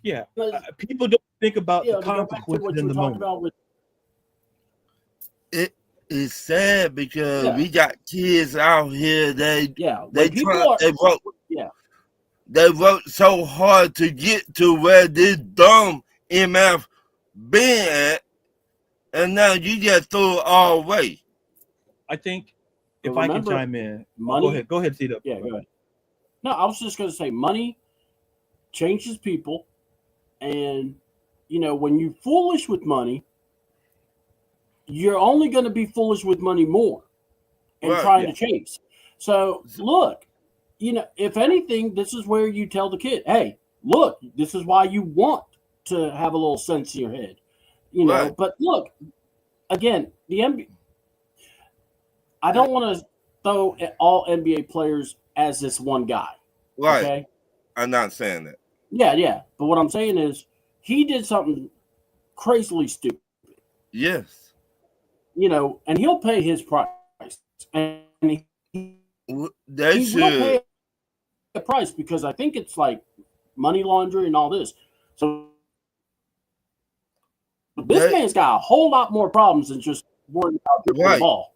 Yeah, people don't think about the consequences in the moment.
It is sad because we got kids out here. They work so hard to get to where this dumb MF been at, and now you just throw it all away.
I think if I can chime in,
money.
Go ahead, C-Dub.
Yeah, go ahead. No, I was just going to say money changes people. And, when you're foolish with money, you're only going to be foolish with money more and trying to change. So, look, if anything, this is where you tell the kid, hey, look, this is why you want to have a little sense in your head. But look, again, the NBA, I don't want to throw all NBA players as this one guy.
Right.
Okay?
I'm not saying that.
Yeah. But what I'm saying is he did something crazily stupid.
Yes.
And he'll pay his price. And he will pay a price because I think it's like money laundering and all this. So this man's got a whole lot more problems than just worrying about the ball.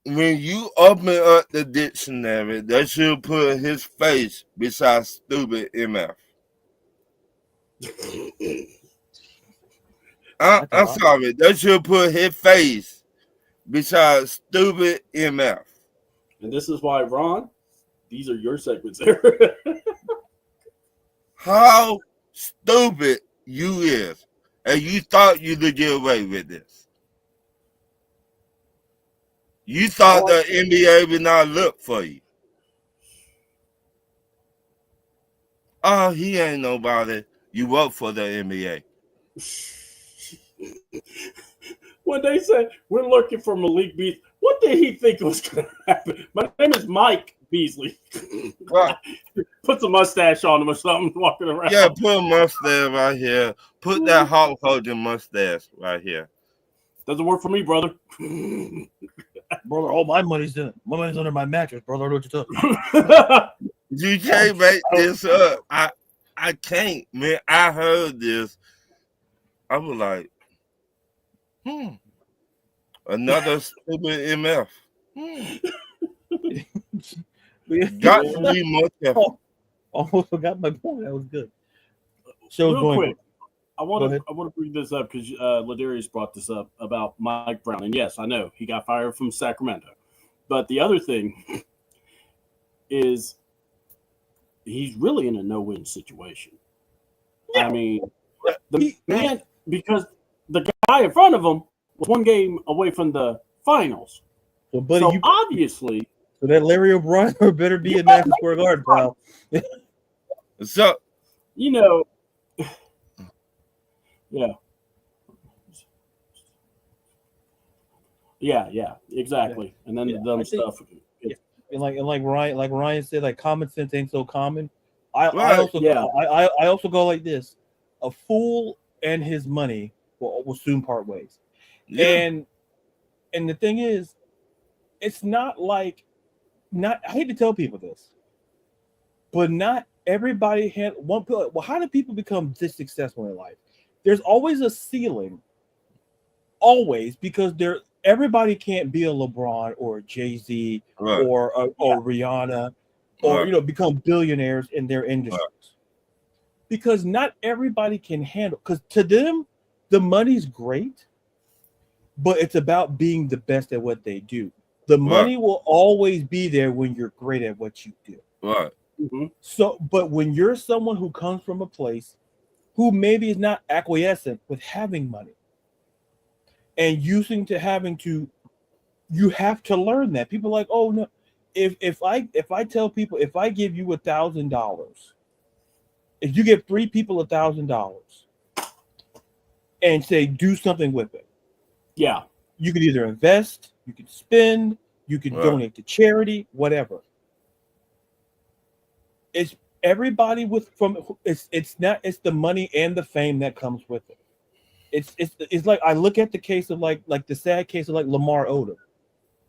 When you open up the dictionary, they should put his face beside stupid MF. I'm sorry. They should put his face beside stupid MF.
And this is why, Ron, these are your segments here.
How stupid you is. And you thought you could get away with this. You thought the NBA would not look for you. Oh, he ain't nobody. You work for the NBA.
When they said we're looking for Malik Beasley, what did he think was going to happen? My name is Mike Beasley.
Right.
Put some mustache on him or something, walking around.
Yeah, put a mustache right here. Put that Hulk Hogan mustache right here.
Doesn't work for me, brother.
Brother, all my money's under my mattress, brother. I know what you're talking.
You can't make this up. I can't, man. I heard this. I was like, another stupid MF. Got to be more careful.
Almost forgot my point. That was good. Show's
Real
going
quick, I want to bring this up because Ladarius brought this up about Mike Brown, and yes, I know he got fired from Sacramento, but the other thing is he's really in a no-win situation. Yeah. I mean, the man, because the guy in front of him was one game away from the finals.
So, buddy,
so obviously,
so that Larry O'Brien better be in Madison Square Garden, pal.
So,
you know, yeah, exactly. And then the dumb stuff.
And like Ryan said, like common sense ain't so common. I also go like this: a fool and his money will soon part ways. Yeah. And the thing is, it's not like I hate to tell people this, but not everybody had one. Well, how do people become this successful in life? There's always a ceiling, always, because everybody can't be a LeBron or a Jay-Z or Rihanna or become billionaires in their industries, because not everybody can handle. Because to them, the money's great, but it's about being the best at what they do. The money will always be there when you're great at what you do.
Right.
Mm-hmm.
So, but when you're someone who comes from a place who maybe is not acquiescent with having money and you have to learn that. People are like, oh no, if I tell people, if I give you $1,000, if you give 3 people $1,000 and say do something with it, you can either invest, you can spend, you can donate to charity, whatever. It's everybody it's the money and the fame that comes with it. It's like I look at the case of like the sad case of like Lamar Odom.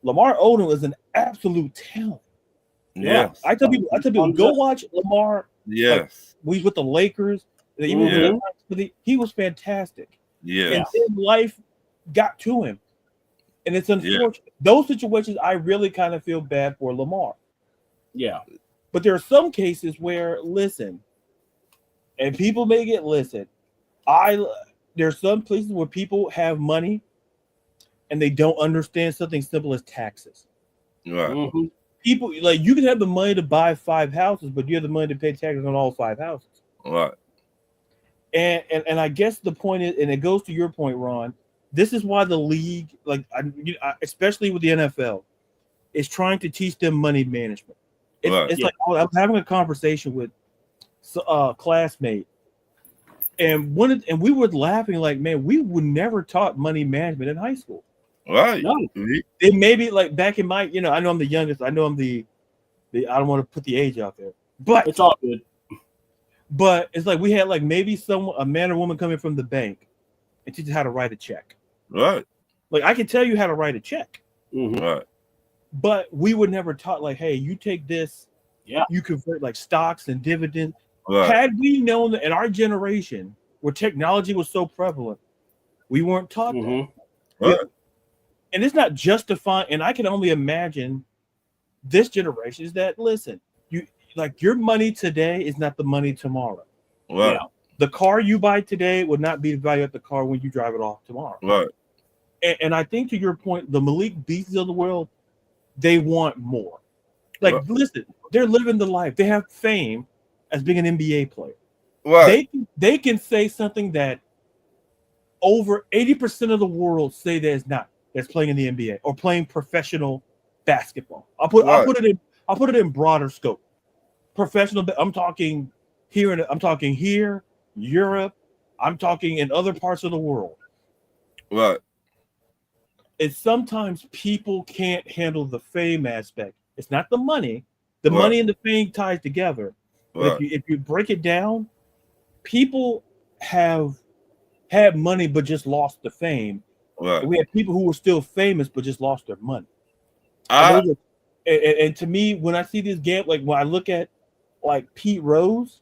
Lamar Odom is an absolute talent.
Yeah.
I tell people go watch Lamar.
Yes.
We with the Lakers. Even he was fantastic.
Yeah.
And then life got to him. And it's unfortunate. Yeah. Those situations I really kind of feel bad for Lamar.
Yeah.
But there are some cases where, listen, and people may get there's some places where people have money and they don't understand something simple as taxes.
Right.
Mm-hmm.
People like you can have the money to buy 5 houses, but you have the money to pay taxes on all 5 houses.
Right.
And I guess the point is, and it goes to your point, Ron. This is why the league, especially with the NFL, is trying to teach them money management. It's like I'm having a conversation with a classmate, and we were laughing like, man, we were never taught money management in high school.
Right.
No. It may be like back in my, I know I'm the youngest. I know I'm the I don't want to put the age out there, but
it's all good.
But it's like we had like maybe a man or woman coming from the bank and teach you how to write a check.
Right.
Like I can tell you how to write a check.
Mm-hmm. Right.
But we were never taught like, hey, you take this, you convert like stocks and dividends. Right. Had we known that in our generation where technology was so prevalent, we weren't taught that.
Right.
And it's not justifying, and I can only imagine this generation is that, listen, you like your money today is not the money tomorrow.
Right.
The car you buy today would not be the value of the car when you drive it off tomorrow.
Right.
And I think to your point, the Malik Beasts of the world, they want more. Like,
Right.
listen, they're living the life. They have fame as being an NBA player.
Right.
They can say something that over 80% of the world say there's not. That's playing in the NBA or playing professional basketball. I'll put it in broader scope. Professional. I'm talking here. I'm talking here, Europe. I'm talking in other parts of the world.
Right.
It's sometimes people can't handle the fame aspect. It's not the money. The
Right.
money and the fame ties together. But
Right.
if you break it down, people have had money but just lost the fame.
Right.
And we have people who were still famous but just lost their money.
I
And to me, when I see this game, like when I look at like Pete Rose,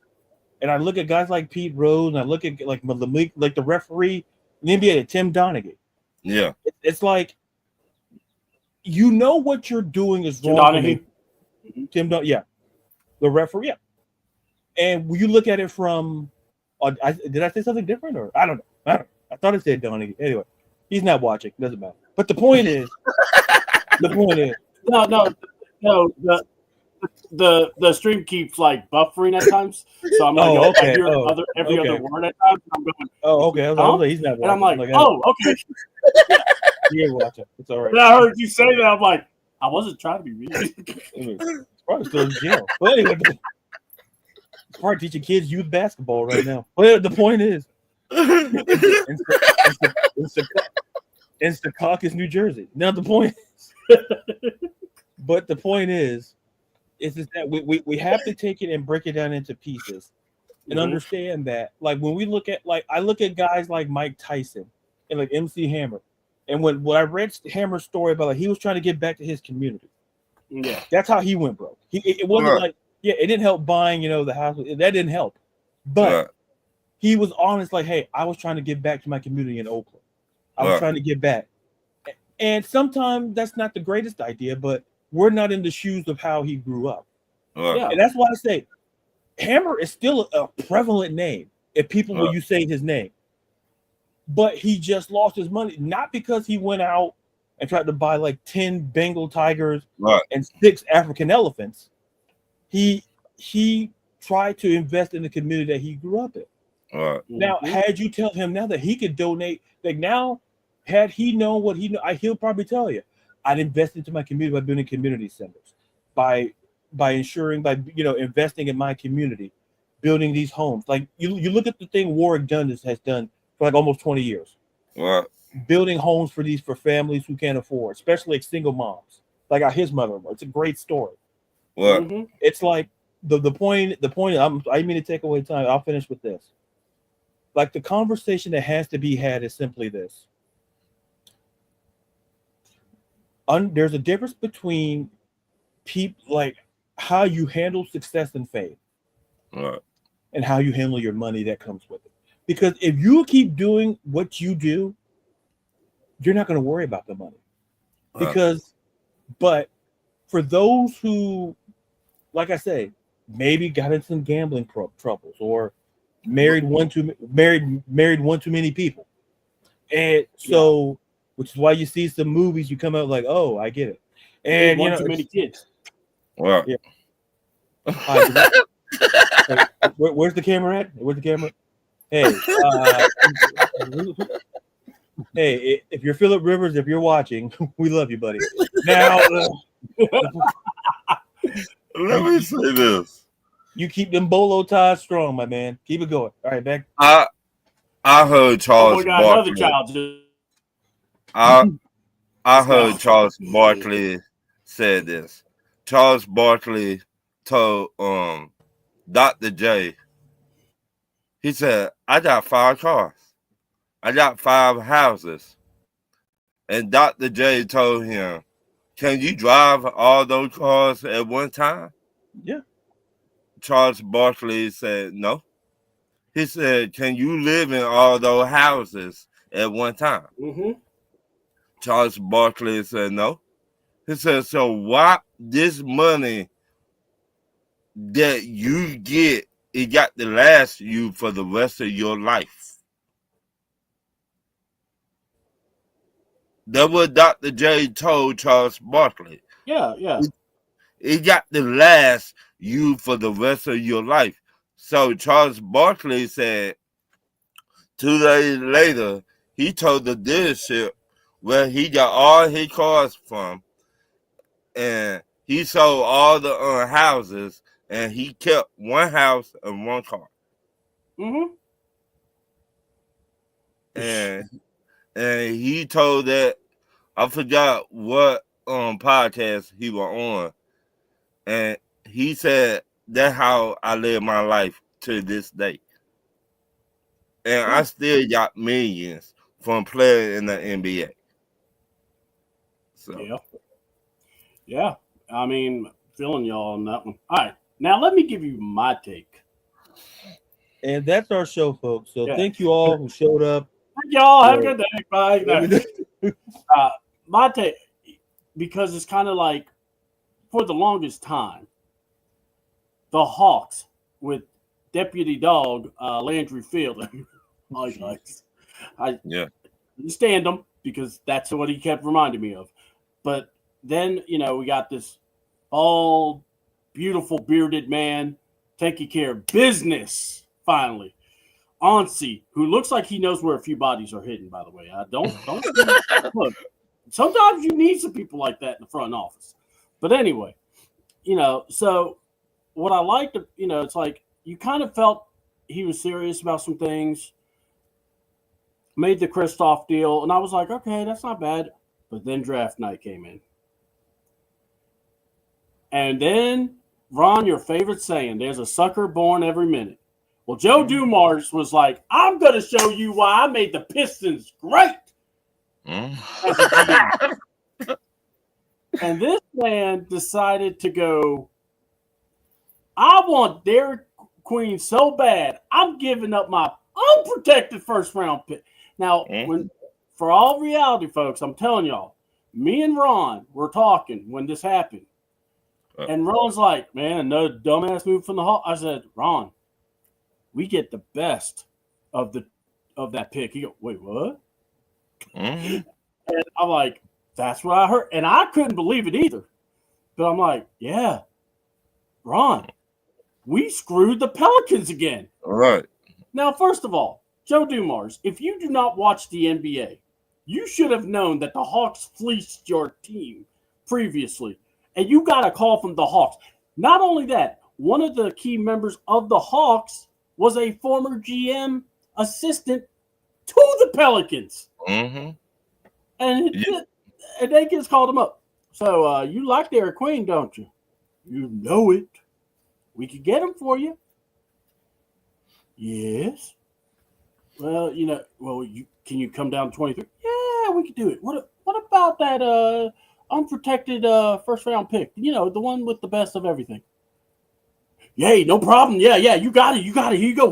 and I look at guys like Pete Rose, and I look at like the referee in the NBA, Tim Donaghy.
yeah.
It's like, you know what you're doing is
Tim
wrong.
Donaghy.
Yeah, the referee. Yeah. And when you look at it from, did I say something different or I don't know. I thought it said Donaghy. Anyway, he's not watching. Doesn't matter. But the point is,
No. The stream keeps like buffering at times, so I'm like, I hear every other word at times. I'm going,
okay. I was like, he's not watching.
And I'm like, okay.
He ain't watching. It's all right.
And I heard you say that. I'm like, I wasn't trying to be mean.
It's probably still in jail. But anyway, it's probably teaching kids youth basketball right now. But the point is, it's the Caucus, New Jersey. Now the point is that we have to take it and break it down into pieces and understand that, like, when we look at, like, I look at guys like Mike Tyson and like MC Hammer, and when I read Hammer's story about, like, he was trying to get back to his community.
Yeah,
that's how he went broke. It wasn't like, yeah, it didn't help buying, the house. That didn't help, but he was honest. Like, hey, I was trying to give back to my community in Oakland. I was trying to give back, and sometimes that's not the greatest idea, but we're not in the shoes of how he grew up.
Yeah.
And that's why I say Hammer is still a prevalent name if people will you say his name. But he just lost his money, not because he went out and tried to buy like 10 Bengal tigers and 6 African elephants. He tried to invest in the community that he grew up in. Now, had you tell him now that he could donate, like, now, had he known what he knew, he'll probably tell you, I'd invest into my community by building community centers, by ensuring, by investing in my community, building these homes. Like, you look at the thing Warwick Dundas has done for like almost 20 years. Building homes for families who can't afford, especially like single moms, like his mother-in-law. It's a great story. It's like the point. I mean to take away time. I'll finish with this. Like, the conversation that has to be had is simply this. There's a difference between people, like how you handle success and fame, and how you handle your money that comes with it. Because if you keep doing what you do, you're not going to worry about the money. But for those who, like I say, maybe got in some gambling troubles or married one too many people, and so. Which is why you see some movies, you come out like, oh, I get it. And
too many kids.
Yeah. Where's the camera at? Where's the camera? Hey, hey, if you're Phillip Rivers, if you're watching, we love you, buddy. Now,
let me say this:
you keep them bolo ties strong, my man. Keep it going. All right, back.
I heard Charles Barkley. I heard Charles Barkley said this. Charles Barkley told Dr. J, he said, I got 5 cars. I got 5 houses. And Dr. J told him, can you drive all those cars at one time?
Yeah.
Charles Barkley said, no. He said, can you live in all those houses at one time? Charles Barkley said no. He said, so why this money that you get it got to last you for the rest of your life. That what Dr. J told Charles Barkley.
Yeah, yeah.
It got to last you for the rest of your life. So Charles Barkley said 2 days later, he told the dealership where he got all his cars from, and he sold all the houses, and he kept one house and one car.
Mm-hmm.
And he told that, I forgot what podcast he was on, and he said that's how I live my life to this day. And I still got millions from playing in the NBA. So
Yeah. I mean, feeling y'all on that one. All right. Now let me give you my take.
And that's our show, folks. So
Yeah.
thank you all who showed up.
Thank y'all. Have a good day. Bye.
No.
My take, because it's kind of like, for the longest time, the Hawks with Deputy Dog Landry Field. I stand him because that's what he kept reminding me of. But then, we got this bald, beautiful, bearded man taking care of business, finally. Ansi, who looks like he knows where a few bodies are hidden, by the way. I don't look. Sometimes you need some people like that in the front office. But anyway, so what I liked, it's like you kind of felt he was serious about some things, made the Kristoff deal, and I was like, okay, that's not bad. But then draft night came in. And then, Ron, your favorite saying, there's a sucker born every minute. Well, Joe Dumars was like, I'm going to show you why I made the Pistons great. And this man decided to go, I want Derek Queen so bad, I'm giving up my unprotected first-round pick. Now, for all reality, folks, I'm telling y'all, me and Ron were talking when this happened. And Ron's like, man, another dumbass move from the Hawks. I said, Ron, we get the best of that pick. He go, wait, what? And I'm like, that's what I heard. And I couldn't believe it either. But I'm like, yeah, Ron, we screwed the Pelicans again.
All right.
Now, first of all, Joe Dumars, if you do not watch the NBA, you should have known that the Hawks fleeced your team previously. And you got a call from the Hawks. Not only that, one of the key members of the Hawks was a former GM assistant to the Pelicans.
Mm-hmm.
And they just called him up. So you like Derek Queen, don't you? You know it. We could get him for you. Yes. Well, can you come down to 23? Yeah, we could do it. What about that unprotected first round pick? The one with the best of everything. Yay, no problem. Yeah, you got it. Here you go.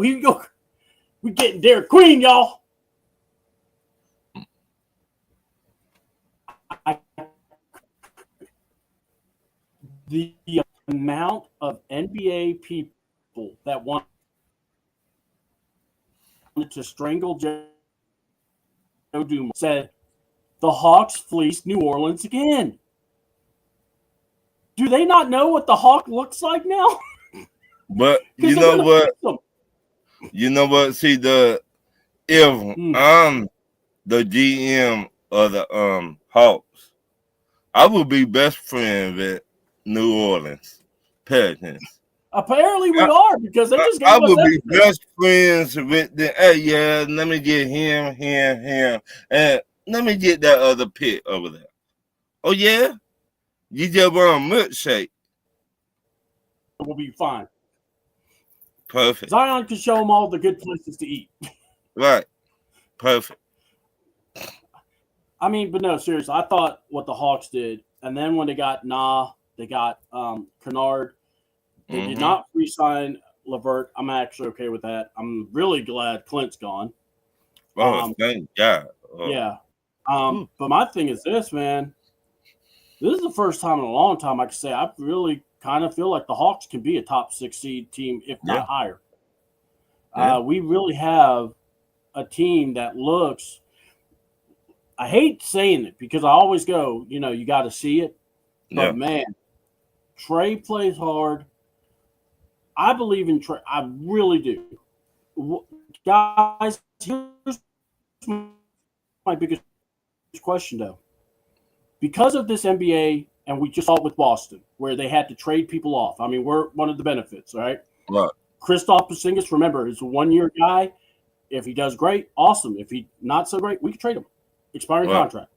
We're getting Derek Queen, y'all. The amount of NBA people that wanted to strangle Joe Dumars said the Hawks fleeced New Orleans again. Do they not know what the Hawk looks like now?
But you know what? See, if I'm the GM of the Hawks, I would be best friend with New Orleans Pelicans.
Apparently we are, because they just gave
I
us
would
everything.
be best friends with the. Hey, yeah, let me get him, and let me get that other pick over there. Oh yeah, you just want a milkshake.
We'll be fine.
Perfect.
Zion can show them all the good places to eat.
Right. Perfect.
I mean, but no, seriously, I thought what the Hawks did, and then when they got Kennard, they did not re-sign LeVert. I'm actually okay with that. I'm really glad Clint's gone.
Oh, thank God. Oh.
Yeah. But my thing is this, man. This is the first time in a long time I can say I really kind of feel like the Hawks can be a top 6 seed team, if not higher.
Yeah.
We really have a team that looks. I hate saying it because I always go, you got to see it. But
Yeah.
man, Trey plays hard. I believe in Trey. I really do. Guys, here's my biggest question though. Because of this NBA, and we just saw it with Boston, where they had to trade people off. I mean, we're one of the benefits, right?
Right.
Kristaps Porzingis, remember, is a 1-year guy. If he does great, awesome. If he not so great, we can trade him. Expiring
Right.
contract.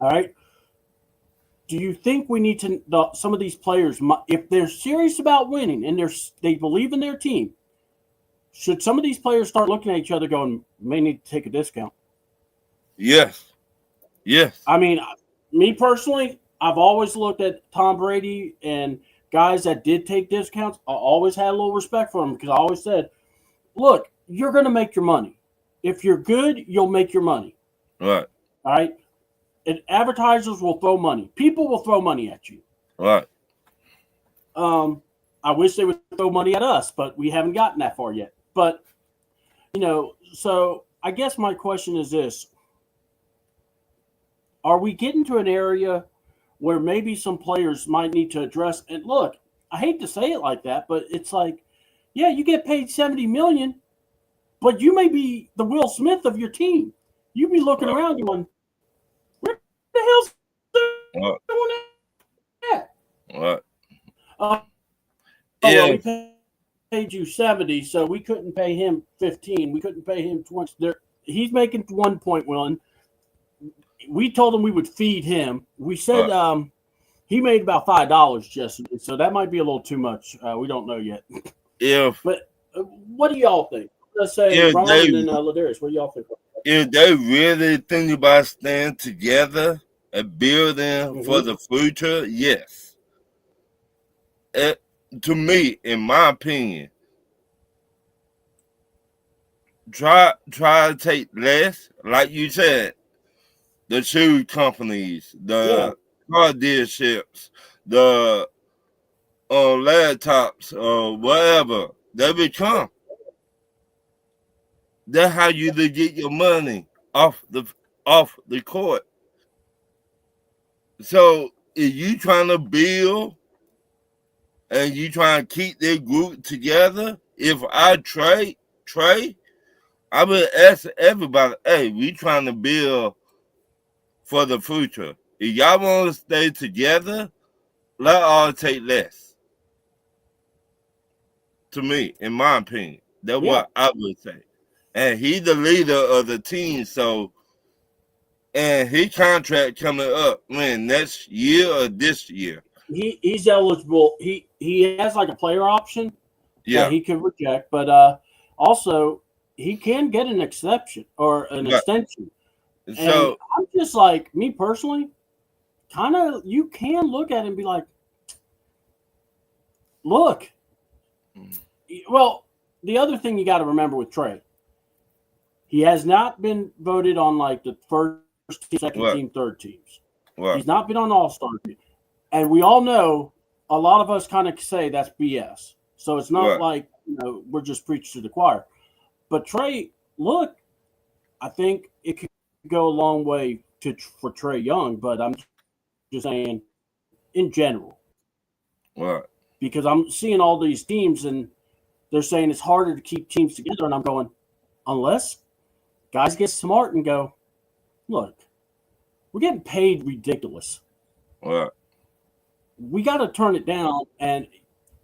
All right. Do you think we need to some of these players, if they're serious about winning and they believe in their team, should some of these players start looking at each other, going, "May need to take a discount"?
Yes. Yes.
I mean, me personally, I've always looked at Tom Brady and guys that did take discounts. I always had a little respect for them because I always said, "Look, you're going to make your money. If you're good, you'll make your money."
Right.
All right. And advertisers will throw money. People will throw money at you.
Right.
I wish they would throw money at us, but we haven't gotten that far yet. But, so I guess my question is this. Are we getting to an area where maybe some players might need to address, and look, I hate to say it like that, but it's like, yeah, you get paid $70 million, but you may be the Will Smith of your team. You be looking
Right.
around going, where the hell's
Right.
doing that?
Right.
Well,
Yeah.
we paid you 70, so we couldn't pay him 15. We couldn't pay him 20. He's making 1.1. We told him we would feed him. We said he made about $5 just, so that might be a little too much. We don't know yet. But what do y'all think? Let's say Ron and Ladarius. What do y'all think?
If they really think about staying together and building for the future, yes. To me, in my opinion, try to take less, like you said, the shoe companies, the car dealerships, the laptops, or whatever they become. That's how you get your money off the court. So if you trying to build and you trying to keep their group together, if I trade, I would ask everybody, hey, we trying to build for the future. If y'all want to stay together, let all take less. To me, in my opinion, that's what I would say. And he's the leader of the team, so and his contract coming up next year or this year.
He's eligible. He has like a player option that he can reject, but also he can get an exception or an extension. So, and I'm just like, me personally, kind of, you can look at it and be like, look. Well, the other thing you got to remember with Trey, he has not been voted on like the first team, second team, third teams. He's not been on All-Star team. And we all know, a lot of us kind of say that's BS. So it's not like, we're just preaching to the choir. But Trey, look, I think it could go a long way for Trey Young, but I'm just saying in general. Because I'm seeing all these teams and they're saying it's harder to keep teams together. And I'm going, unless guys get smart and go, look, we're getting paid ridiculous. We got to turn it down. And,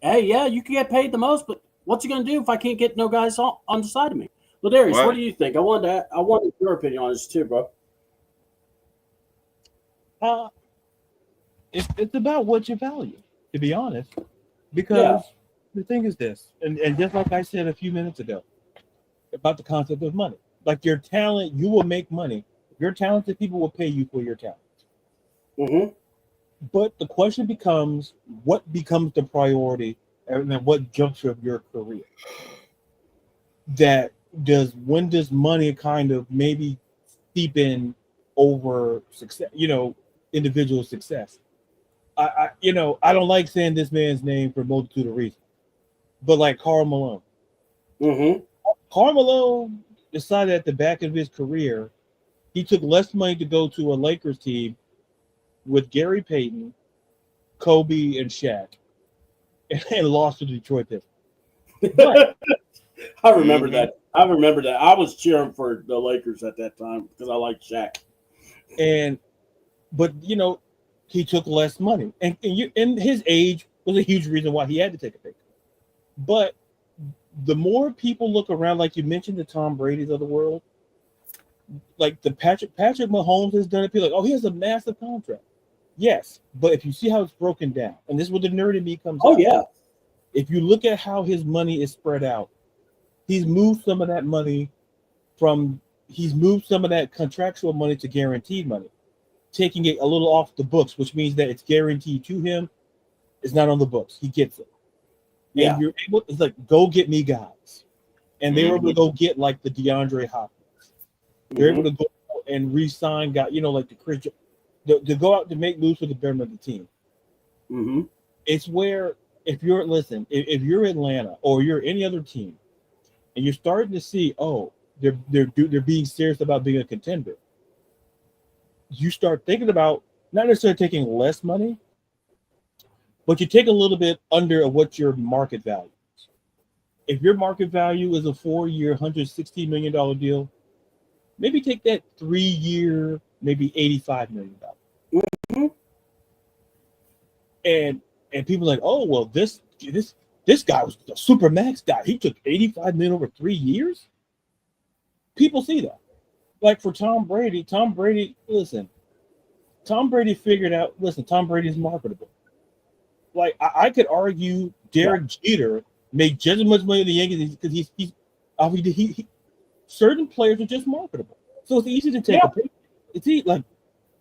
hey, yeah, you can get paid the most, but what's he going to do if I can't get no guys on the side of me? Ladarius, what do you think? I wanted your opinion on this too, bro.
It's about what you value, to be honest. Because the thing is this, and just like I said a few minutes ago about the concept of money. Like your talent, you will make money. Your talented people will pay you for your talent. But the question becomes, what becomes the priority and then what juncture of your career? When does money kind of maybe seep in over success, individual success? I don't like saying this man's name for a multitude of reasons, but like Karl Malone,
Mm-hmm.
Carmelo decided at the back of his career, he took less money to go to a Lakers team with Gary Payton, Kobe, and Shaq, and lost to the Detroit Pistons. But
I remember
Mm-hmm.
that. I remember that. I was cheering for the Lakers at that time because I liked Shaq.
and but he took less money, and his age was a huge reason why he had to take a pay cut. But the more people look around, like you mentioned, the Tom Brady's of the world, like the Patrick Mahomes has done it. People are like, oh, he has a massive contract. Yes, but if you see how it's broken down, and this is where the nerd in me comes
Oh
out.
yeah.
If you look at how his money is spread out, he's moved some of that money he's moved some of that contractual money to guaranteed money, taking it a little off the books, which means that it's guaranteed to him. It's not on the books. He gets it.
Yeah.
And you're able, it's like, go get me guys. And they were able to
Mm-hmm.
go get like the DeAndre Hopkins. They're able to go and re-sign guys, like the Chris, to go out to make moves for the betterment of the team.
Mm-hmm.
It's where if you're Atlanta or you're any other team, and you're starting to see, oh, they're being serious about being a contender, you start thinking about not necessarily taking less money, but you take a little bit under of what your market value is. If your market value is a 4-year, $160 million deal, maybe take that 3-year, maybe $85 million.
Mm-hmm.
And people are like, oh, well, this guy was a super max guy. He took $85 million over 3 years. People see that. Like for Tom Brady, Tom Brady figured out, Tom Brady's marketable. Like I could argue Derek Jeter made just as much money in the Yankees because he certain players are just marketable. So it's easy to take a pick. It's easy. Like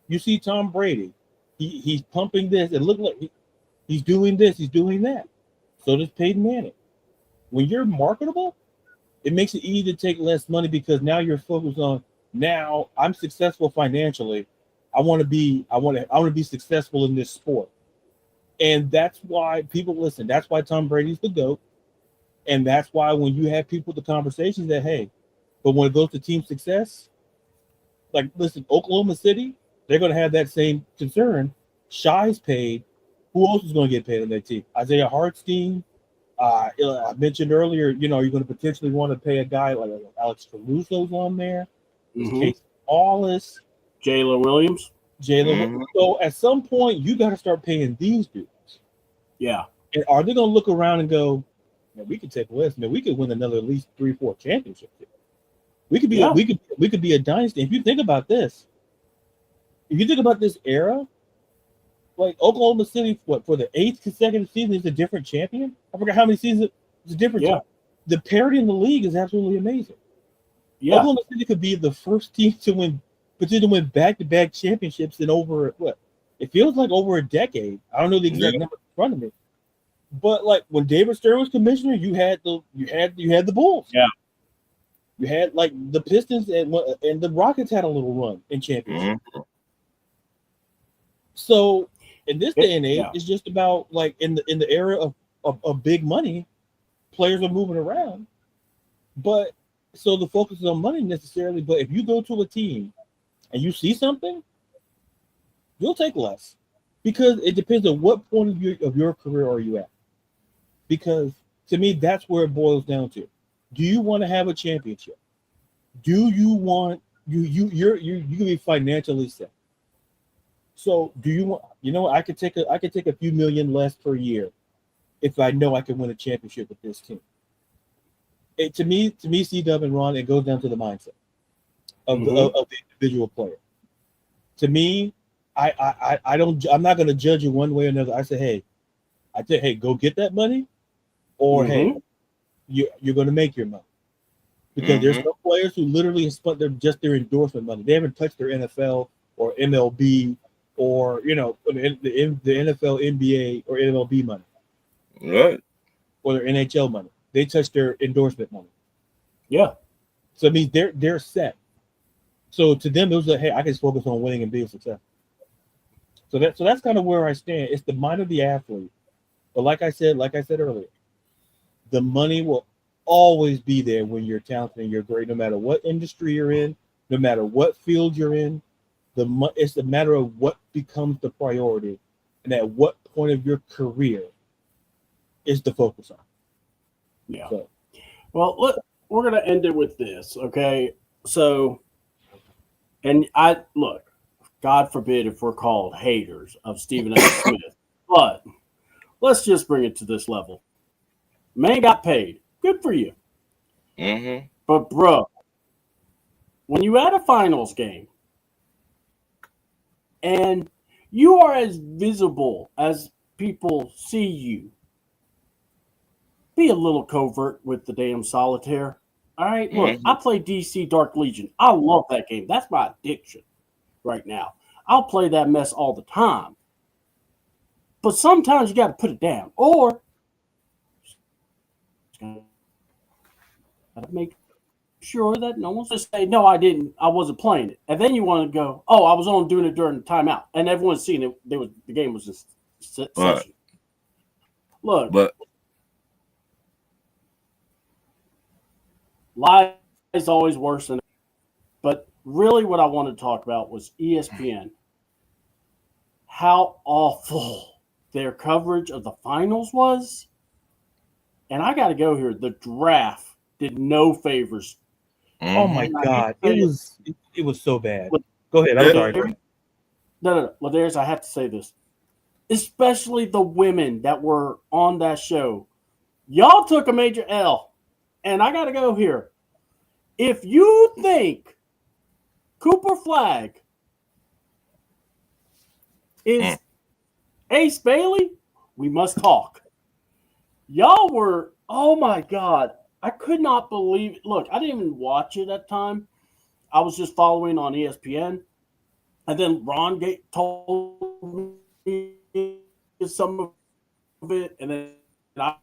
you see Tom Brady, he's pumping this and look like he's doing this, he's doing that. So does Peyton Manning. When you're marketable, it makes it easy to take less money because now you're focused on, now I'm successful financially. I want to be successful in this sport. And that's why people listen. That's why Tom Brady's the GOAT. And that's why when you have people with the conversations that, hey, but when it goes to team success, like listen, Oklahoma City, they're going to have that same concern. Shy's paid. Who else is going to get paid on that team? Isaiah Hartstein. I mentioned earlier, you're going to potentially want to pay a guy like Alex Caruso's on there.
Mm-hmm.
Case Wallace,
Jalen Williams.
Mm-hmm.
So at some point, you got to start paying these dudes.
Yeah.
And are they going to look around and go, man, we could take less, man, we could win another at least 3-4 championships here. We could be we could be a dynasty. If you think about this era, like Oklahoma City, for the 8th consecutive season is a different champion. I forgot how many seasons it's a different.
Yeah.
The parity in the league is absolutely amazing.
Yeah.
Oklahoma City could be the first team to win back-to-back championships in over what? It feels like over a decade. I don't know the exact number in front of me, but like when David Stern was commissioner, you had the Bulls.
Yeah.
You had like the Pistons and the Rockets had a little run in championships.
Mm-hmm.
So in this day and age, it's just about like in the era of big money, players are moving around. But so the focus is on money necessarily. But if you go to a team and you see something, you'll take less because it depends on what point of your career are you at. Because to me, that's where it boils down to. Do you want to have a championship? Do you want you can be financially set? So do you want, I could take a few million less per year if I know I can win a championship with this team. To me, C-Dub and Ron, it goes down to the mindset of the individual player. To me, I'm not going to judge you one way or another. I say, hey, go get that money, or hey, you're going to make your money. Because there's some players who literally have spent their endorsement money. They haven't touched their NFL or MLB or the NFL, NBA, or MLB money,
Right?
Or their NHL money. They touch their endorsement money.
Yeah.
So I mean, they're set. So to them, it was like, hey, I can just focus on winning and being successful. So that's kind of where I stand. It's the mind of the athlete. But like I said earlier, the money will always be there when you're talented and you're great, no matter what industry you're in, no matter what field you're in. It's a matter of what becomes the priority, and at what point of your career is the focus on.
Yeah.
So,
Well, look, we're gonna end it with this, okay? So, and I look, God forbid if we're called haters of Stephen A. Smith, but let's just bring it to this level. Man got paid. Good for you.
Mm-hmm.
But bro, when you at a finals game and you are as visible as people see you, be a little covert with the damn solitaire. All right, look,
Mm-hmm.
I play DC Dark Legion. I love that game. That's my addiction right now. I'll play that mess all the time. But sometimes you got to put it down, or got to make sure that no one's just say, "No, I didn't. I wasn't playing it," and then you want to go, "Oh, I was only doing it during the timeout," and everyone's seeing it. The game was just
Right.
session. Look,
But
lies is always worse than. But really, what I wanted to talk about was ESPN. How awful their coverage of the finals was, and I got to go here. The draft did no favors.
oh my
mm-hmm.
God, it was so bad. Go ahead. I'm
It,
sorry.
No. Ladarius, I have to say this, especially the women that were on that show. Y'all took a major L, and I got to go here. If you think Cooper Flag is Ace Bailey, we must talk. Y'all were, oh my God. I could not believe it. Look, I didn't even watch it at the time. I was just following on ESPN. And then Ron told me some of it. And then I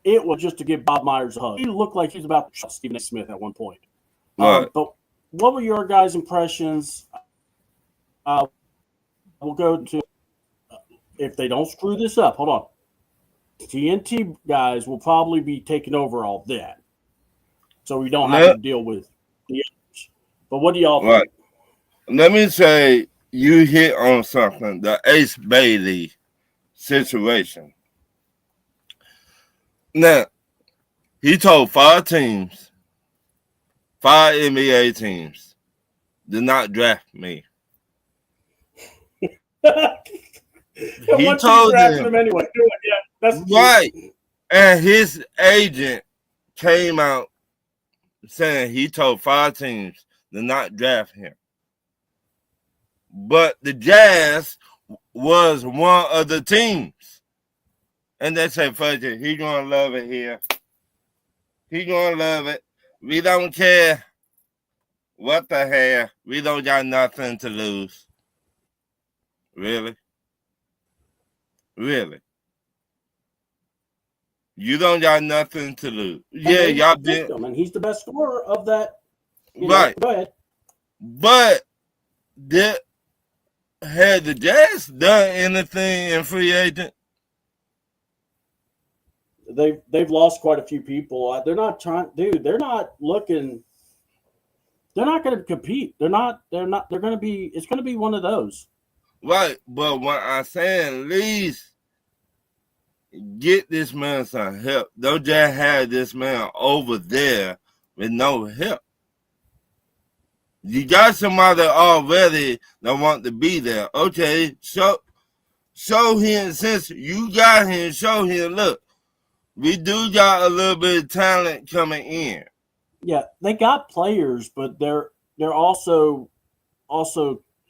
it was just to give Bob Myers a hug. He looked like he was about to shot Stephen A. Smith at one point.
right.
But what were your guys' impressions? We'll go to, if they don't screw this up, hold on. TNT guys will probably be taking over all that. So we don't have
Let,
to deal with the others. But what do y'all
right.
think?
Let me say you hit on something. The Ace Bailey situation. Now, he told 5 NBA teams, do not draft me. He
Once you
told
drafted
them,
them anyway. Yeah, that's
right. And his agent came out saying he told 5 teams to not draft him. But the Jazz was one of the teams. And they said, fuck it, he gonna love it here. He gonna love it. We don't care what the hell. We don't got nothing to lose. Really? Really? You don't got nothing to lose. Yeah, y'all did.
And he's the best scorer of that.
Right.
Go ahead.
But had the Jazz done anything in free agent?
They've lost quite a few people. They're not trying, dude. They're not looking. They're not going to compete. They're not. They're going to be. It's going to be one of those.
Right. But what I'm saying, at least get this man some help. Don't just have this man over there with no help. You got somebody already that want to be there. Okay, show him, since you got him, show him, look, we do got a little bit of talent coming in.
Yeah, they got players, but they're also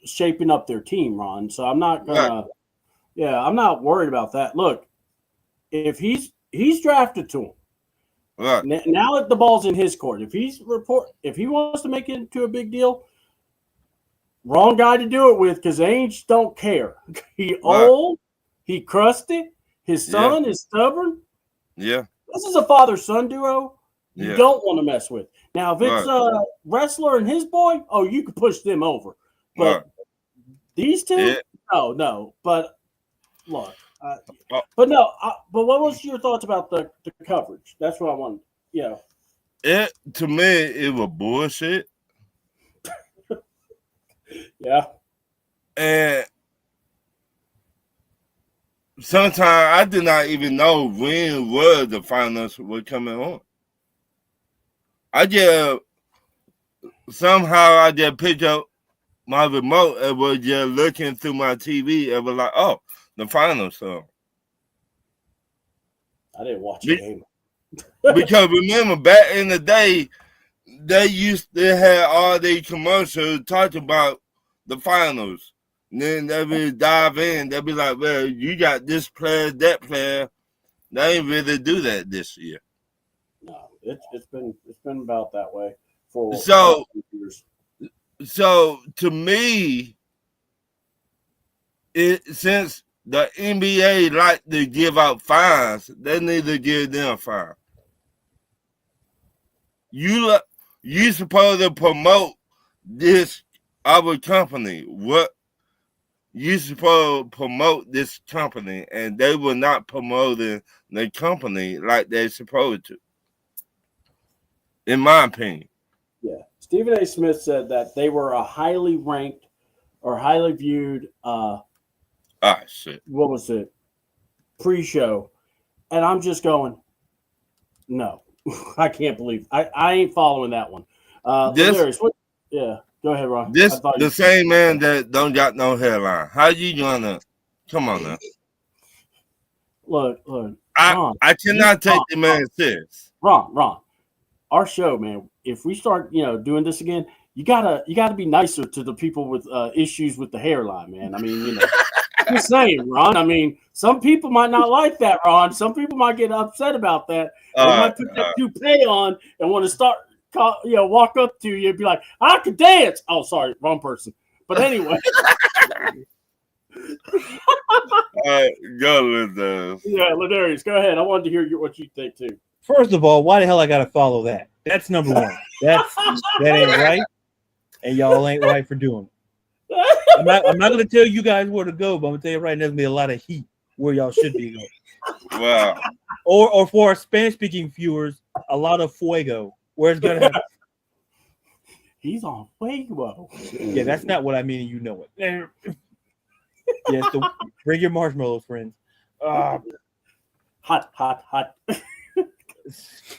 shaping up their team, Ron. So I'm not gonna. Right. Yeah, I'm not worried about that. Look, if he's drafted to him,
right
now that the ball's in his court, if he wants to make it into a big deal, wrong guy to do it with, because Ainge don't care. He old, he crusty, his son is stubborn.
Yeah,
this is a father-son duo you don't want to mess with. Now, if it's a wrestler and his boy, oh, you can push them over. But these two, no. But look.
Oh,
But no. But what was your thoughts about the coverage? That's what I wanted. Yeah.
it to me it was bullshit,
Yeah.
and sometimes I did not even know when was the finals were coming on. I just somehow I just picked up my remote and was just looking through my TV and was like, "Oh, the finals!" So
I didn't watch a game.
because remember back in the day, they had all these commercials talking about the finals. And then they would dive in. They'd be like, "Well, you got this player, that player." They ain't really do that this year.
No, it's been about that way for
So,
years.
so to me, since the NBA like to give out fines, they need to give them a fine. You supposed to promote this our company. What you supposed to promote this company, and they were not promoting the company like they're supposed to, in my opinion.
Yeah. Stephen A. Smith said that they were a highly ranked or highly viewed.
Ah, shit.
What was it? Pre-show, and I'm just going. No, I can't believe I ain't following that one.
This
Ladarius, what? Yeah, go ahead, Ron. I
this
thought
the
you.
same man that don't got no hairline. How you gonna come on now?
Look,
I
Ron.
I cannot take the man serious.
Ron. Our show, man. If we start, doing this again, you gotta be nicer to the people with issues with the hairline, man. I mean, just saying, Ron. I mean, some people might not like that, Ron. Some people might get upset about that. They might put that toupee on and want to start, walk up to you and be like, "I could dance." Oh, sorry, wrong person. But anyway.
Go with this.
Yeah, Ladarius, go ahead. I wanted to hear what you think too.
First of all, why the hell I gotta follow that? That's number one. That ain't right, and y'all ain't right for doing it. I'm not gonna tell you guys where to go, but I'm gonna tell you right now, there's gonna be a lot of heat where y'all should be going.
Wow.
Or for our Spanish speaking viewers, a lot of fuego. Where it's gonna have.
He's on fuego.
Yeah, that's not what I mean, and you know it. Yes, bring your marshmallows, friends.
Hot.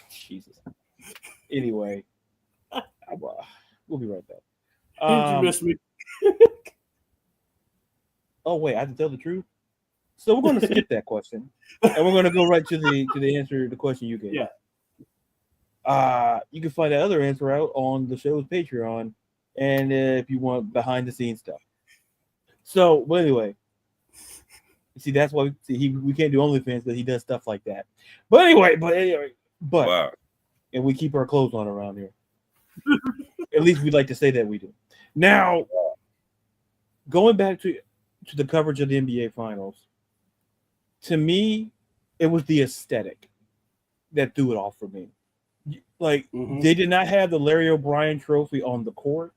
Jesus. Anyway, we'll be right back.
Did you miss me?
Oh wait, I have to tell the truth. So we're going to skip that question, and we're going to go right to the answer to the question you gave.
Yeah.
You can find that other answer out on the show's Patreon, and if you want behind the scenes stuff. So, but anyway, see that's why we can't do OnlyFans, but he does stuff like that. But anyway,
Wow.
And we keep our clothes on around here. At least we'd like to say that we do. Now, going back to the coverage of the NBA Finals, to me, it was the aesthetic that threw it off for me. Like, They did not have the Larry O'Brien trophy on the court.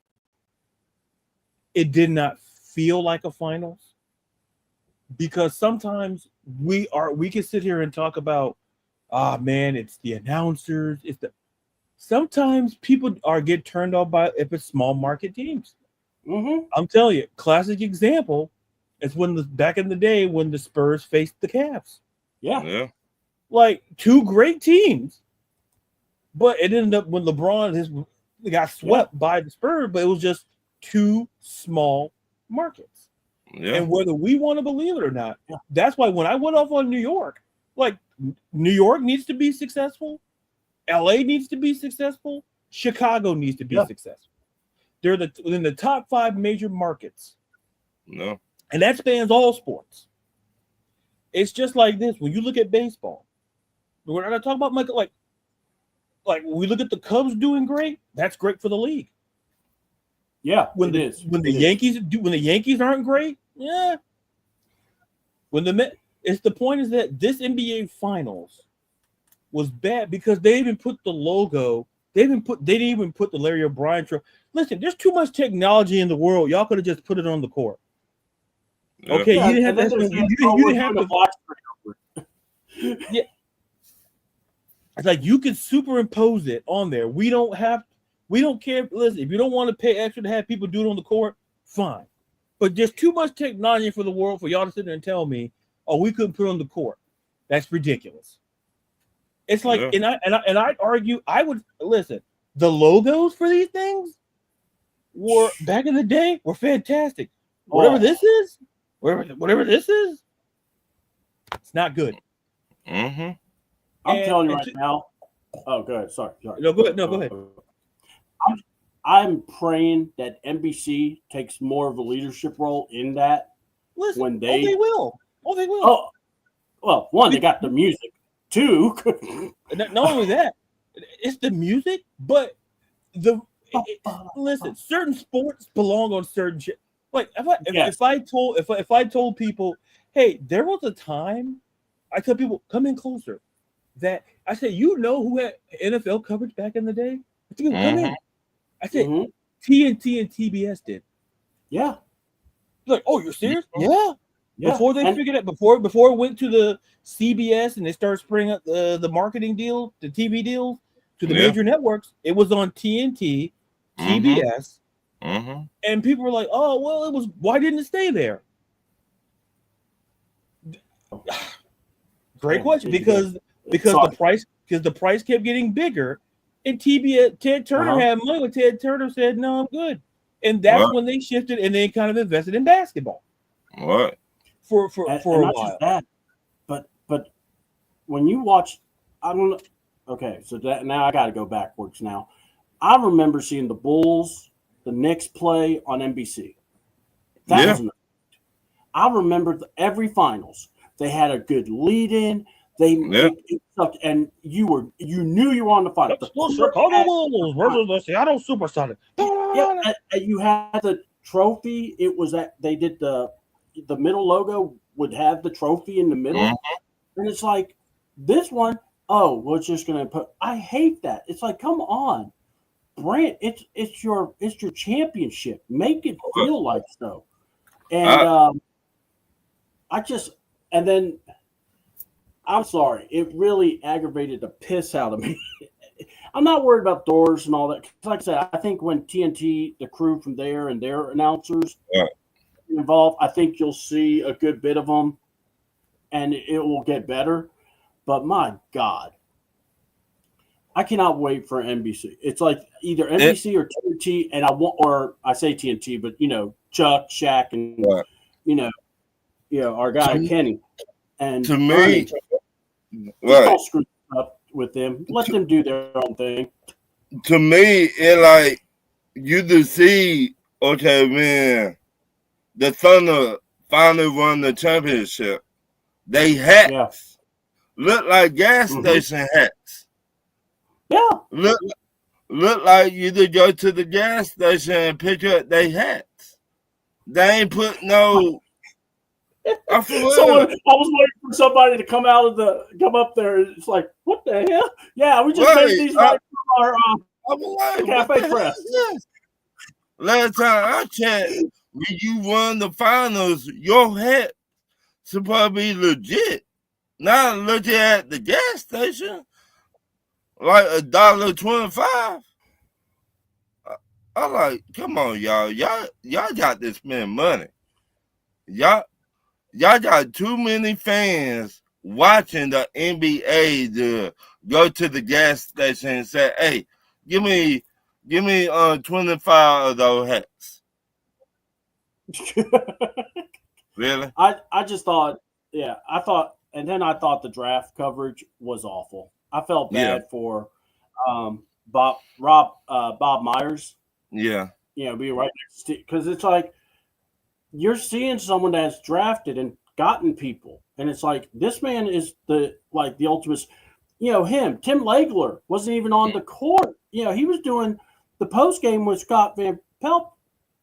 It did not feel like a finals. Because sometimes we can sit here and talk about, man, it's the announcers, sometimes people get turned off by if it's small market teams. I'm telling you, classic example is back in the day when the Spurs faced the Cavs.
Yeah.
Like two great teams, but it ended up when LeBron got swept by the Spurs, but it was just two small markets.
Yeah.
And whether we want to believe it or not, that's why when I went off on New York, like New York needs to be successful, LA needs to be successful, Chicago needs to be successful. They're in the top 5 major markets.
No.
And that spans all sports. It's just like this. When you look at baseball, we're not going to talk about like when we look at the Cubs doing great, that's great for the league.
Yeah,
when the Yankees aren't great, yeah. It's the point is that this NBA Finals was bad because they even put the logo. They didn't even put the Larry O'Brien trophy. Listen, there's too much technology in the world. Y'all could have just put it on the court. Okay,
Yeah,
you didn't
and
have
then
to.
they're saying,
You
"Oh, we're
didn't have
doing a
to.
black screen over it."
Yeah, it's like you could superimpose it on there. We don't have. We don't care. Listen, if you don't want to pay extra to have people do it on the court, fine. But there's too much technology for the world for y'all to sit there and tell me, "Oh, we couldn't put it on the court." That's ridiculous. It's like,
Yeah.
and I'd argue. I would listen. The logos for these things were back in the day were fantastic. Whatever
Oh,
this is, whatever this is, it's not good.
Mm-hmm.
I'm telling you
And
right now. Oh, go ahead. Sorry.
no, go ahead. No, go ahead.
I'm praying that NBC takes more of a leadership role in that
Listen,
when
they
they.
will. Oh, they will.
Oh, well, one, they got the music. Two,
Not only that, it's the music, but the listen. Certain sports belong on certain shit. Like
yes.
if I told people, hey, there was a time, I tell people come in closer. That I said, you know who had NFL coverage back in the day? I tell people come
Mm-hmm.
in. I said
hmm
TNT and TBS did.
Yeah.
Like, oh, you're serious? Yeah.
Yeah.
Before they
And
figured it, before it went to the CBS and they started spreading up the marketing deal, the TV deals to the
Yeah.
major networks, it was on TNT,
Mm-hmm.
TBS,
Mm-hmm.
and people were like, "Oh, well, it was. Why didn't it stay there?" Great question, because the price kept getting bigger, and TBS Ted Turner had money. When Ted Turner said, "No, I'm good," and that's
What?
when they shifted and they kind of invested in basketball
What?
for
and
a
not just
while.
that, but when you watch, I don't know. Okay, so that now I got to go backwards. Now, I remember seeing the Bulls, the Knicks play on NBC. That
Yeah.
was I remember every finals. They had a good lead in. They
Yeah.
it sucked, and you knew you were on the final. The
The
court
Chicago
had,
Bulls versus the Seattle SuperSonics.
yeah, and you had the trophy. It was that they did the middle logo would have the trophy in the middle,
Mm-hmm.
and it's like this one. Oh, we're just gonna put. I hate that. It's like, come on, brand. It's your championship. Make it feel like so. And
I,
I just and then I'm sorry, it really aggravated the piss out of me. I'm not worried about doors and all that. 'Cause like I said, I think when TNT, the crew from there and their announcers
uh,
involved, I think you'll see a good bit of them, and it will get better. But my God, I cannot wait for NBC. It's like either
it,
NBC or TNT, and or I say TNT, but Chuck, Shaq, and
uh,
you know, our guy
to,
Kenny and
to
Ernie.
me,
Just
right.
don't screw up with them. Let them do their own thing.
To me, it like you to see, okay, man, the Thunder finally won the championship. They
Yeah.
hats look like gas
hmm
station hats.
Yeah.
Look like you to go to the gas station and pick up their hats. They ain't put no. I for
Someone,
real.
I was waiting for somebody to come up there. It's like, what the hell? Yeah, we just made
Right.
these right from our
I was like, what the
cafe
hell
press.
is this? Last time I checked, when you won the finals, your hat supposed to be legit. Now looking at the gas station, like $1.25. I like, come on, y'all got to spend money. Y'all got too many fans watching the NBA to go to the gas station and say, "Hey, give me 25 of those hats." Really?
I just thought, yeah, and then I thought the draft coverage was awful. I felt
Yeah,
bad for Bob Myers.
yeah,
Being right next to, because it's like you're seeing someone that's drafted and gotten people, and it's like this man is the ultimate. Him, Tim Legler wasn't even on the court. He was doing the post game with Scott Van Pelt.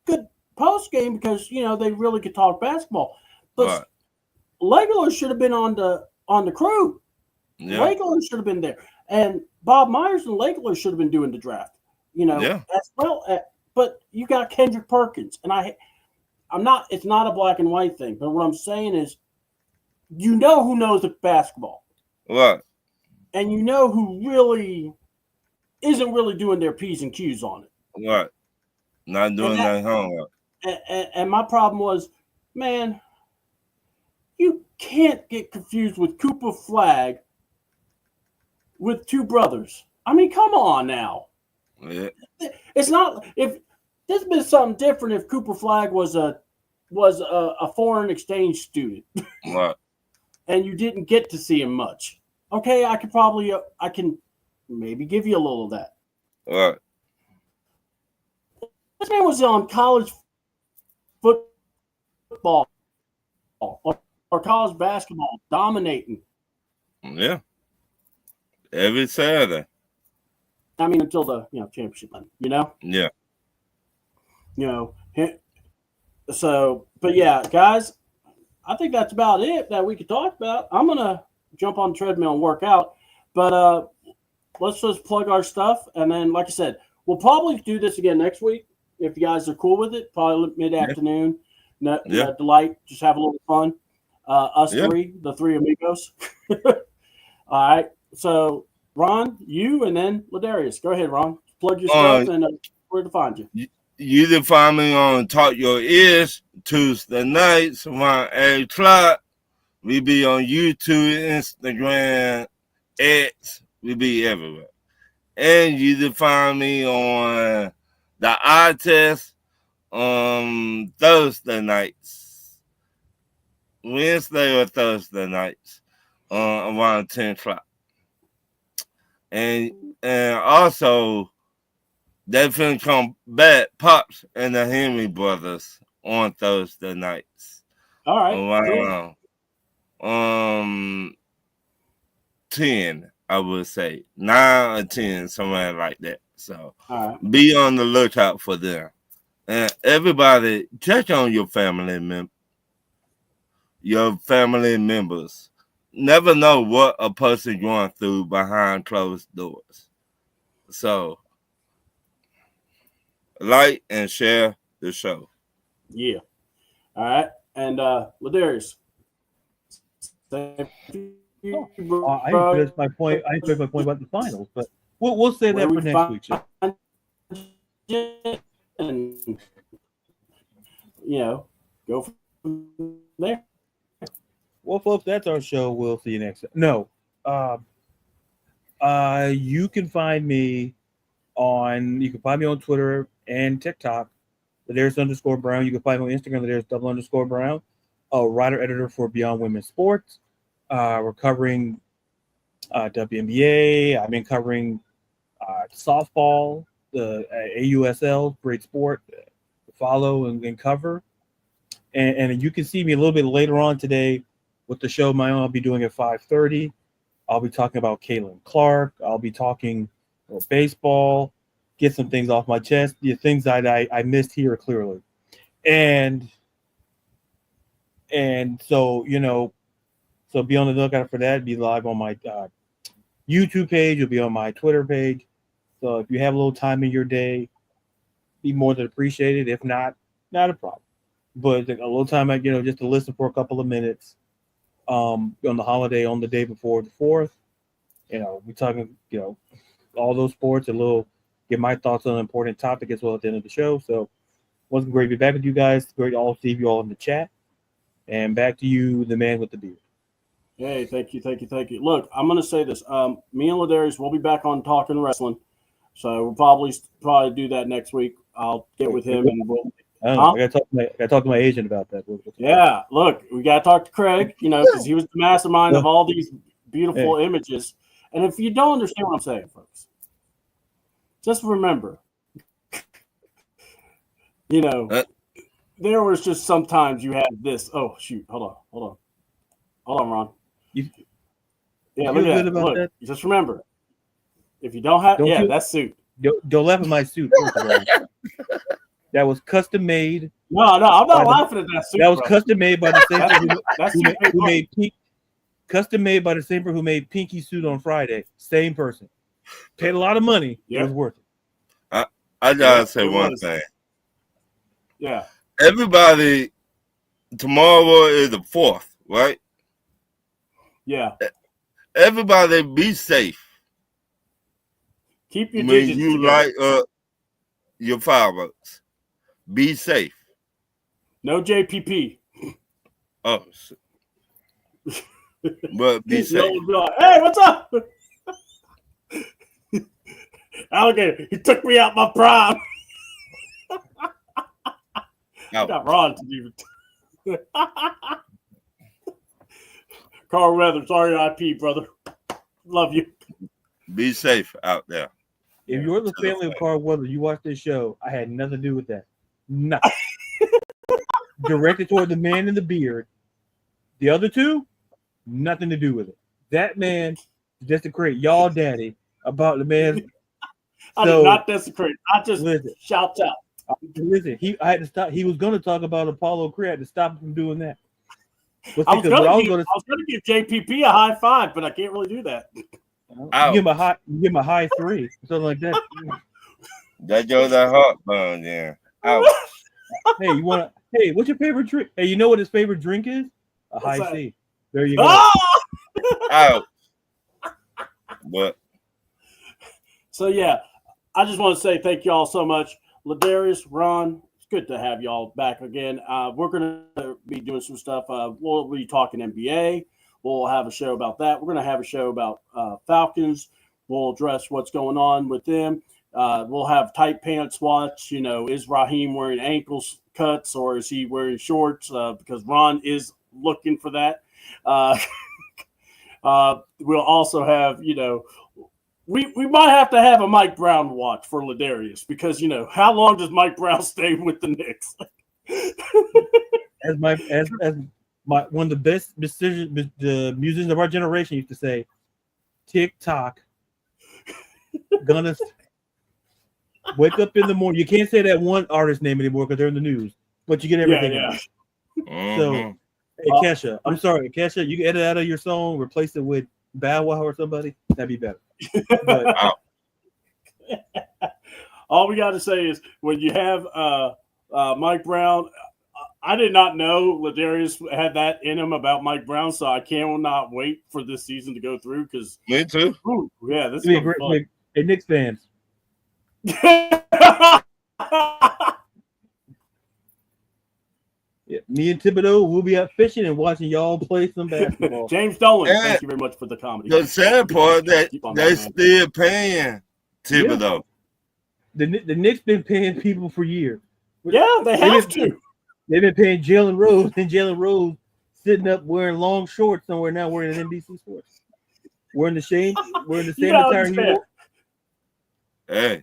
Good post game because they really could talk basketball. But
right,
Legler should have been on the crew.
yeah,
Legler should have been there, and Bob Myers and Legler should have been doing the draft.
yeah,
As well. But you got Kendrick Perkins, and It's not a black and white thing, but what I'm saying is, you know who knows the basketball,
Right.
and you know who really isn't really doing their P's and Q's on it.
Right. Not doing that homework.
And my problem was, man, you can't get confused with Cooper Flag with two brothers. I mean, come on now.
Yeah.
It's not if this been something different if Cooper Flag was a foreign exchange student
Right.
and you didn't get to see him much. Okay, I can maybe give you a little of that.
Right.
This man was on college football or college basketball dominating.
Yeah. Every Saturday.
I mean, until the championship,
Yeah.
So, but yeah, guys, I think that's about it that we could talk about. I'm gonna jump on the treadmill and work out, but let's just plug our stuff, and then, like I said, we'll probably do this again next week if you guys are cool with it. Probably mid-afternoon. Delight, just have a little fun. Us three, the three amigos. All right. So, Ron, you, and then Ladarius. Go ahead, Ron. Plug your stuff and where to find you.
You can find me on Talk Your Ears Tuesday nights around 8 o'clock. We be on YouTube, Instagram, X. We be everywhere. And you can find me on the Eye Test Thursday nights. Wednesday or Thursday nights around 10 o'clock. And also, they finna come back, Pops and the Henry Brothers on Thursday nights.
All right.
Around 10, I would say. 9 or 10, somewhere like that. So be on the lookout for them. And everybody, check on your family members. Never know what a person going through behind closed doors. So like and share the show.
Yeah. All right. And Ladarius.
I finished my point. I finished my point about the finals, but we'll say that for next week.
And go from there.
Well, folks, that's our show. We'll see you next time. No, you can find me on Twitter and TikTok. Ladarius_Brown. You can find me on Instagram. Ladarius_Brown. Writer editor for Beyond Women's Sports. We're covering WNBA. I've been covering softball, the AUSL, great sport. Follow and cover. And you can see me a little bit later on today with the show I'll be doing at 5:30. I'll be talking about Caitlin Clark. I'll be talking baseball, get some things off my chest, the things that I missed here clearly. And so, so be on the lookout for that. Be live on my YouTube page. You'll be on my Twitter page. So if you have a little time in your day, be more than appreciated. If not, not a problem. But a little time, just to listen for a couple of minutes on the holiday, on the day before the 4th. We're talking, all those sports, get my thoughts on an important topic as well at the end of the show. So it great to be back with you guys. Great to all see you all in the chat. And back to you, the man with the beard.
Hey, thank you. Look, I'm going to say this. Me and Ladarius will be back on Talking Wrestling. So we'll probably do that next week. I'll get with him and we'll.
I got to talk to my agent about that.
Yeah, look, we got to talk to Craig, because he was the mastermind of all these beautiful images. And if you don't understand what I'm saying, folks, just remember, there was just sometimes you had this. Oh, shoot. Hold on, Ron.
You
look at that. Look, just remember, if you don't have, that suit.
Don't laugh at my suit, first of all. That was custom made.
No, I'm not laughing at that suit.
That was custom made by the same who made Pink. Custom made by the same person who made Pinky suit on Friday. Same person. Paid a lot of money. It was worth it.
I gotta say one thing.
Yeah.
everybody, tomorrow is the 4th, right?
Yeah.
Everybody be safe.
Keep your
When
digits
you
together.
light your fireworks, be safe.
No JPP.
Oh, but be
You
safe.
know, be like, hey, what's up? Alligator, he took me out my prime. I got Ron to do. Carl Weathers, RIP, brother. Love you.
Be safe out there.
If you're the family of Carl Weathers, you watch this show, I had nothing to do with that. Nothing. Directed toward the man in the beard. The other two, nothing to do with it. That man desecrate y'all daddy about the man.
I did not desecrate. I just shout out.
Listen, I had to stop. He was going to talk about Apollo Creed. I had to stop him from doing that.
But I was going to give JPP a high five, but I can't really do that.
Give him a high 3, something like that.
That goes that heartburn, yeah. Ouch.
Hey, what's your favorite drink? Hey, you know what his favorite drink is? A high C. There you go.
Ouch. But
so yeah, I just want to say thank y'all so much. Ladarius, Ron, it's good to have y'all back again. We're going to be doing some stuff. We'll be talking NBA. We'll have a show about that. We're going to have a show about Falcons. We'll address what's going on with them. We'll have tight pants watch. You know, is Raheem wearing ankle cuts or is he wearing shorts? Because Ron is looking for that. We'll also have, you know, we might have to have a Mike Brown watch for Ladarius because, you know, how long does Mike Brown stay with the Knicks?
as one of the best the musicians of our generation used to say, tick-tock, gonna wake up in the morning. You can't say that one artist name anymore because they're in the news, but you get everything else. So, hey, Kesha, I'm sorry, Kesha, you can edit out of your song, replace it with Bow Wow or somebody. That'd be better. But
all we got to say is when you have Mike Brown, I did not know Ladarius had that in him about Mike Brown, so I cannot wait for this season to go through. Because
me too.
Yeah, this is gonna be fun.
Hey, Knicks fans. Yeah, me and Thibodeau will be out fishing and watching y'all play some basketball.
James Dolan, thank you very much for the comedy.
The sad part that they still paying Thibodeau.
The Knicks been paying people for years.
Yeah, they have to.
They've been paying Jalen Rose, and Jalen Rose sitting up wearing long shorts somewhere now wearing an NBC Sports. Wearing the same attire he wore.
Hey,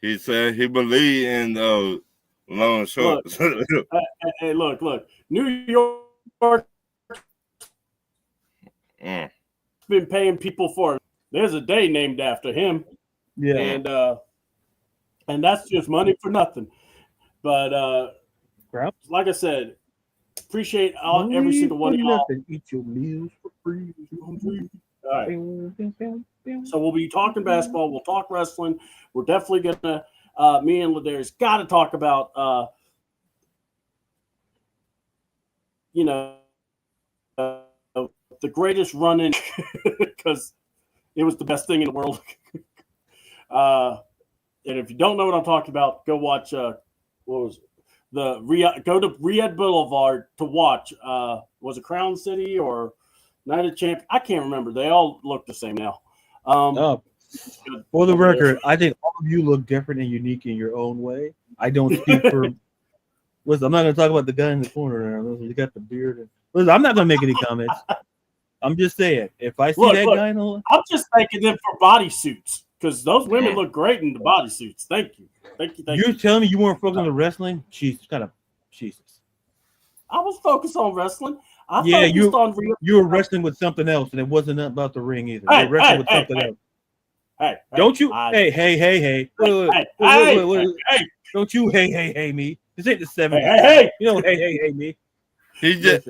he said he believed in long shorts.
Hey, look. New York been paying people for it. There's a day named after him.
Yeah.
And that's just money for nothing. But like I said, appreciate every single one of y'all.
Eat your meals for free.
All right. So we'll be talking basketball. We'll talk wrestling. We're definitely gonna. Me and Ladarius got to talk about. You know, the greatest run-in because it was the best thing in the world. And if you don't know what I'm talking about, go watch. What was it? Go to Riyadh Boulevard to watch. Was it Crown City or Night of Champions? I can't remember. They all look the same now.
For the record, I think all of you look different and unique in your own way. I don't speak for. Listen, I'm not going to talk about the guy in the corner there. You got the beard. Listen, I'm not going to make any comments. I'm just saying, if I see that guy in the...
I'm just thanking them for bodysuits because those women look great in the bodysuits. Thank you.
You're telling me you weren't focused on wrestling? Jesus.
I was focused on wrestling.
You were wrestling with something else, and it wasn't about the ring either. You were wrestling with something else.
Hey,
don't you? Hey. Wait. Don't you? Hey, me. This ain't the 70s.
Hey.
You know, hey, me.
He just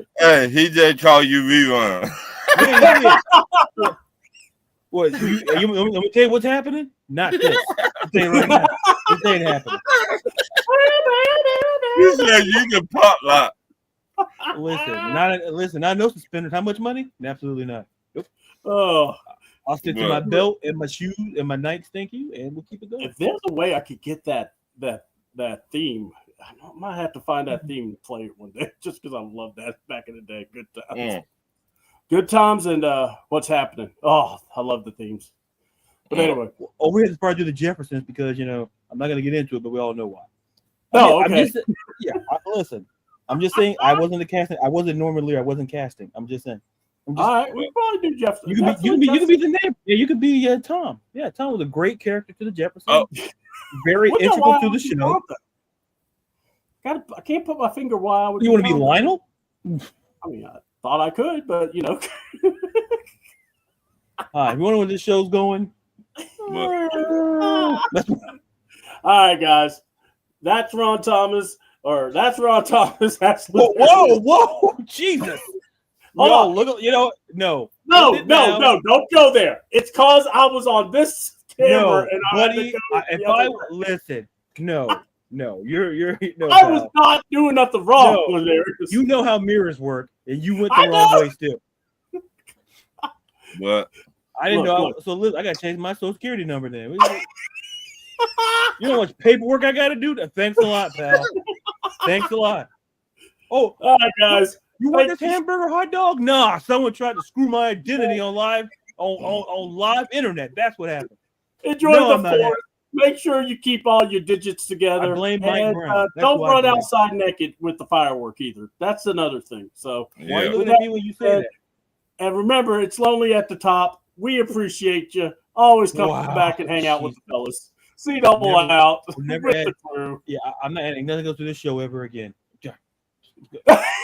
called you rerun.
What? Let me tell you what's happening. Not this. I'll tell you right now. This ain't happening.
You said you can pop lock.
Listen, not no suspenders. How much money? Absolutely not. Nope.
Oh,
I'll stick to my belt and my shoes and my Nikes. Thank you, and we'll keep it going.
if there's a way I could get that theme, I might have to find that theme and play it one day, just because I loved that back in the day. Good times, good times, and what's happening? Oh, I love the themes. But anyway,
we had to probably do the Jeffersons because I'm not going to get into it, but we all know why.
Oh, okay.
Listen, I'm just saying I wasn't the casting. I wasn't Norman Lear. I wasn't casting. I'm just saying.
All right, we probably do Jefferson.
You can be the name. Yeah, you could be Tom. Yeah, Tom was a great character to the Jeffersons.
Oh.
Very integral to the show.
I can't put my finger why I would.
You want to be Lionel?
I mean, I thought I could, but
All right, you want to know where this show's going?
All right, guys. That's Ron Thomas, or that's Ron Thomas. That's
whoa, Jesus! No, look, no.
No, don't go there. It's cause I was on this camera and
buddy. Listen, no, you're no.
I was not doing nothing wrong. There.
You know how mirrors work, and you went the wrong way still.
What?
I didn't know. So listen, I got to change my social security number then. You know how much paperwork I got to do? Thanks a lot, pal. Thanks a lot. Oh,
all right, guys.
You want this hamburger hot dog? Nah, someone tried to screw my identity on live internet. That's what happened.
Enjoy the forest. Make sure you keep all your digits together.
I blame Mike Brown.
Don't run outside naked with the firework either. That's another thing. So
why are you looking at me when you say that?
And remember, it's lonely at the top. We appreciate you. Always come back and hang out with the fellas. See double out with the crew.
Yeah, I'm not adding nothing else to this show ever again.